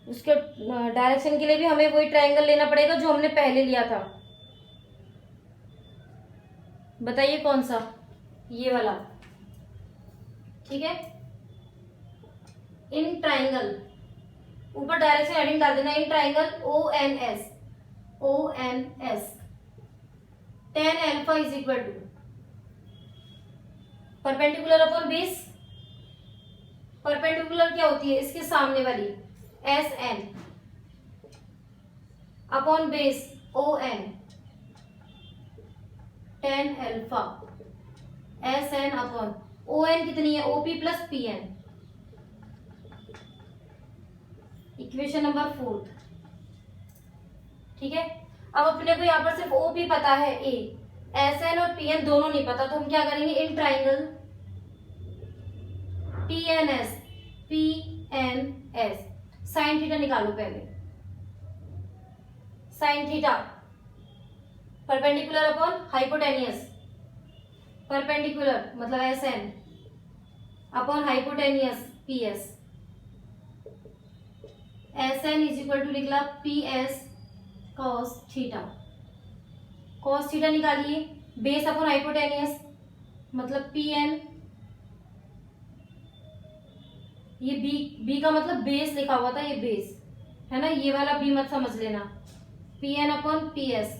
उसके डायरेक्शन के लिए भी हमें वही ट्रायंगल लेना पड़ेगा जो हमने पहले लिया था। बताइए कौन सा, ये वाला। ठीक है, इन ट्रायंगल ऊपर डायरेक्शन हेडिंग डाल देना, in triangle ONS tan alpha is equal to perpendicular upon base. Perpendicular क्या होती है, इसके सामने वाली SN upon base ON tan alpha SN upon ON कितनी है, OP plus PN। Equation number 4। ठीक है, अब अपने को यहाँ पर सिर्फ OP पता है, A, SN और PN दोनों नहीं पता, तो हम क्या करेंगे, in triangle PNS sine theta निकालो पहले। Sine theta perpendicular upon hypotenuse, perpendicular मतलब SN upon hypotenuse PS, SN is equal to निकला PS cos theta. cos theta निकालिए, बेस अपॉन हाइपोटेनियस मतलब PN, ये B का मतलब बेस लिखा हुआ था, ये बेस है ना, ये वाला B मत समझ लेना, PN अपॉन PS,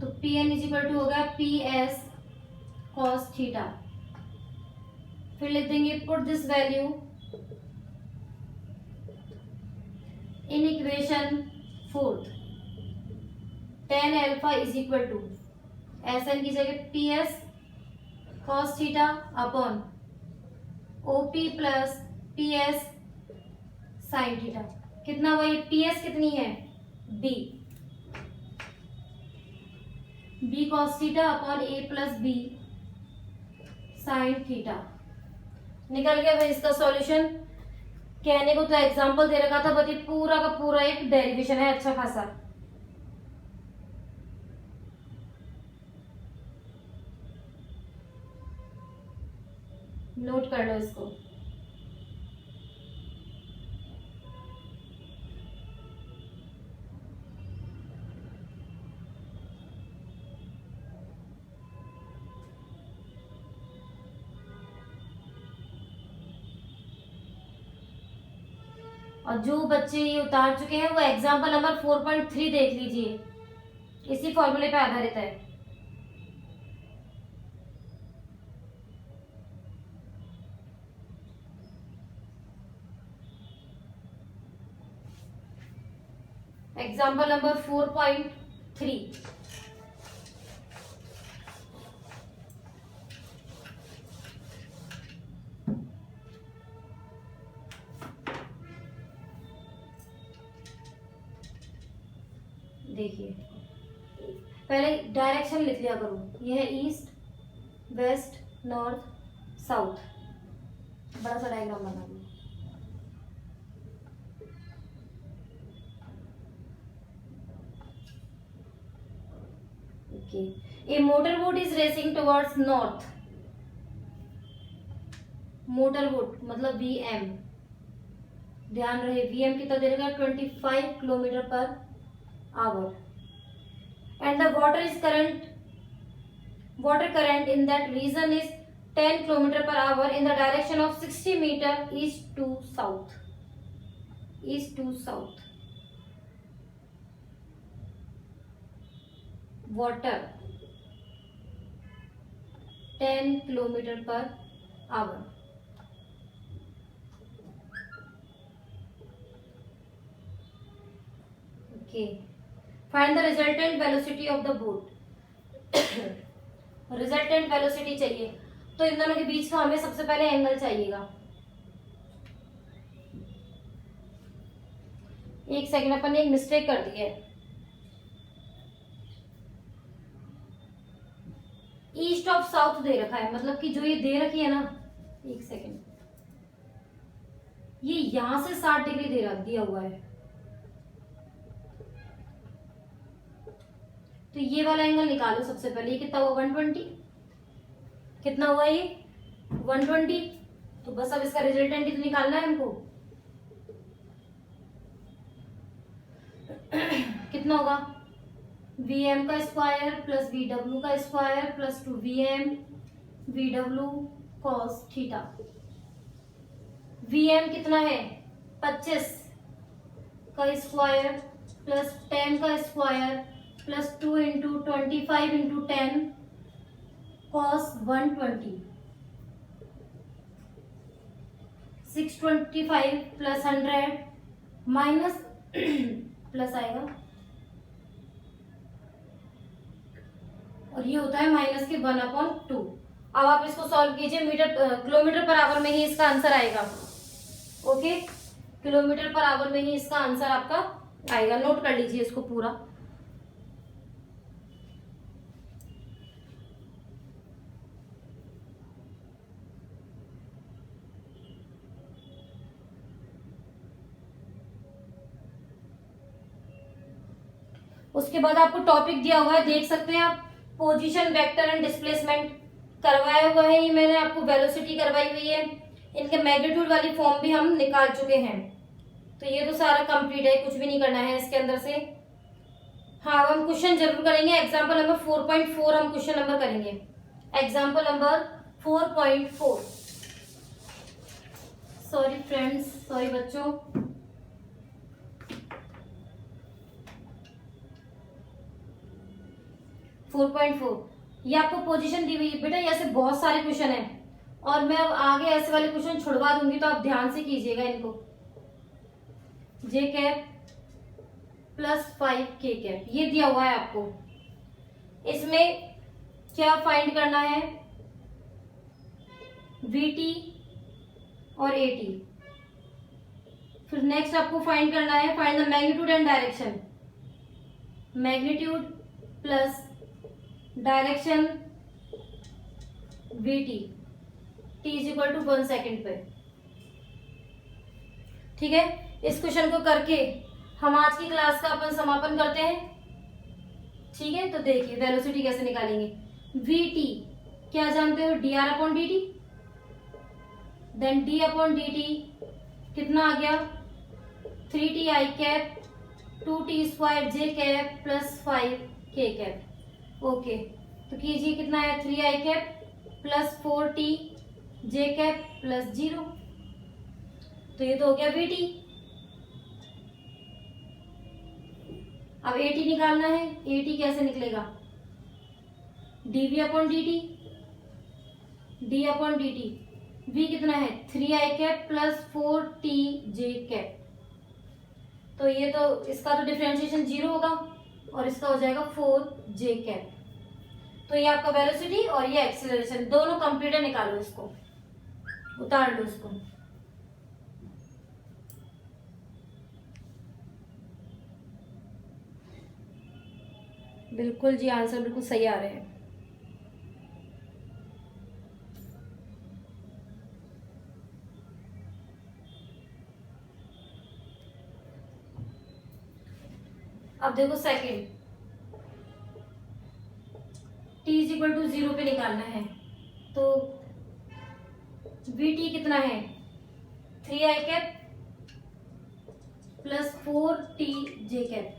तो PN इज इक्वल टू हो गया PS cos थीटा। फिर लिख देंगे put this value in equation 4, tan alpha is equal to SN की जगह PS cos theta upon OP plus PS sine theta. कितना हुआ ये, PS कितनी है, B cos theta upon A plus B sine theta. निकल गया भाई इसका सॉल्यूशन। कहने को तो एग्जांपल दे रखा था, बट ये पूरा का पूरा एक डेरिवेशन है अच्छा खासा। नोट कर लो इसको। और जो बच्चे ये उतार चुके हैं वो एग्जाम्पल नंबर 4.3 देख लीजिए, इसी फॉर्मूले पे आधारित है। Example number 4.3। देखिए पहले डायरेक्शन लिख लिया करो, यह है ईस्ट, वेस्ट, नॉर्थ, साउथ। बड़ा सा डायग्राम बना लो। Okay, a motor boat is racing towards north. Motor boat मतलब VM, ध्यान रहे VM कितना दे रखा है, 25 kilometre per hour, and the water current in that region is 10 kilometer per hour in the direction of 60 meter east to south. Water 10 kilometer per hour. Okay. Find the resultant velocity of the boat. Resultant velocity चाहिए, तो इन दोनों के बीच का हमें सबसे पहले एंगल चाहिएगा। एक सेकंड, अपन ने एक मिस्टेक कर दी है। ईस्ट ऑफ साउथ दे रखा है, मतलब कि जो ये दे रखी है ना, एक सेकंड, ये यहां से 60 डिग्री दिया हुआ है, तो ये वाला एंगल निकालो सबसे पहले। ये कितना हुआ, 120। कितना हुआ ये, 120। तो बस अब इसका रिजल्टेंट ही तो निकालना है हमको। कितना होगा, VM का स्क्वायर प्लस VW का square plus 2VM VW cos theta. VM कितना है, 25 का स्क्वायर प्लस 10 का square plus 2 into 25 into 10 cos 120, 625 plus 100 minus plus आएगा, और ये होता है माइनस के 1/2। अब आप इसको सॉल्व कीजिए, किलोमीटर पर आवर में ही इसका आंसर आएगा। ओके, किलोमीटर पर आवर में ही इसका आंसर आपका आएगा। नोट कर लीजिए इसको पूरा। उसके बाद आपको टॉपिक दिया हुआ है, देख सकते हैं आप, पोजीशन, वेक्टर एंड डिस्प्लेसमेंट करवाया हुआ है। ये मैंने आपको वेलोसिटी करवाई हुई है, इनके मैग्नीट्यूड वाली फॉर्म भी हम निकाल चुके हैं। तो ये तो सारा कंप्लीट है, कुछ भी नहीं करना है इसके अंदर से। हाँ, हम क्वेश्चन जरूर करेंगे। एग्जाम्पल नंबर 4.4 हम क्वेश्चन नंबर करेंगे। Example number 4.4। Sorry friends, sorry बच्चों। ये आपको पोजीशन दी हुई है बेटा, ऐसे बहुत सारे क्वेश्चन हैं और मैं अब आगे ऐसे वाले क्वेश्चन छुड़वा दूंगी, तो आप ध्यान से कीजिएगा इनको। जे कैप प्लस 5 के कैप ये दिया हुआ है आपको। इसमें क्या फाइंड करना है? वीटी और एटी। फिर नेक्स्ट आपको फाइंड करना है, find the magnitude and direction. Magnitude plus direction VT, T is equal to 1 second पे। ठीक है, इस क्वेश्चन को करके हम आज की क्लास का अपन समापन करते हैं। ठीक है, तो देखिए वेलोसिटी कैसे निकालेंगे। वीटी क्या जानते हो? D R upon D T. Then D upon D T कितना आ गया? 3t I cap 2t square J cap plus 5 K cap. Okay, तो कीजिए कितना है? 3i cap plus 4t J cap plus 0। तो ये तो हो गया वीटी। अब एटी निकालना है। एटी कैसे निकलेगा? DV upon D T, D upon D T. V कितना है? 3i cap plus 4t J cap. तो ये तो इसका तो डिफरेंशिएशन 0 होगा और इसका हो जाएगा 4 जे कैप। तो ये आपका वेलोसिटी और ये एक्सीलरेशन दोनों कंप्लीट है। निकालो इसको, उतार लो इसको। बिल्कुल जी, आंसर बिल्कुल सही आ रहे हैं। अब देखो second, t is equal to 0 पे निकालना है। तो वी टी कितना है? 3i cap plus 4t J cap.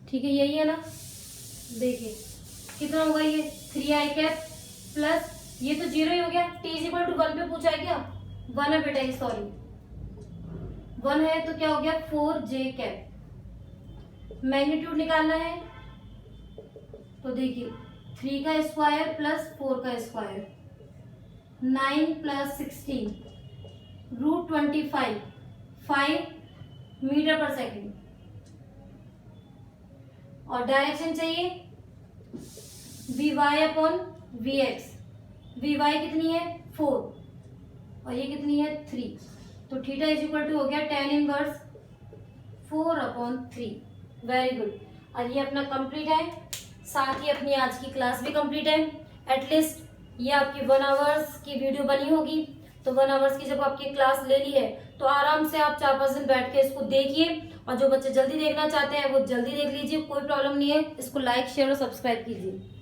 ठीक है, यही है ना? देखिए कितना होगा ये? 3i कैप प्लस, ये तो 0 ही हो गया। t इज इक्वल टू 1 पे पूछा है क्या? 1 है बेटा, ये सॉरी 1 है, तो क्या हो गया? 4 जे कैप। मैग्नीट्यूड निकालना है, तो देखिए 3 का स्क्वायर प्लस 4 का स्क्वायर, 9 प्लस 16 रूट 25, 5 मीटर पर सेकेंड। और डायरेक्शन चाहिए V Y upon V X. V Y कितनी है? 4 और ये कितनी है? 3। तो थीटा इज इक्वल टू हो गया tan inverse 4 upon 3। Very good. और ये अपना कंप्लीट है, साथ ही अपनी आज की क्लास भी कंप्लीट है। एटलीस्ट ये आपकी 1 आवर्स की वीडियो बनी होगी। तो 1 आवर्स की जब आपकी क्लास ले ली है तो आराम से आप 4-5 दिन बैठ के इसको देखिए। और जो बच्चे जल्दी देखना चाहते हैं वो जल्दी देख लीजिए, कोई प्रॉब्लम नहीं है। इसको लाइक, शेयर और सब्सक्राइब कीजिए।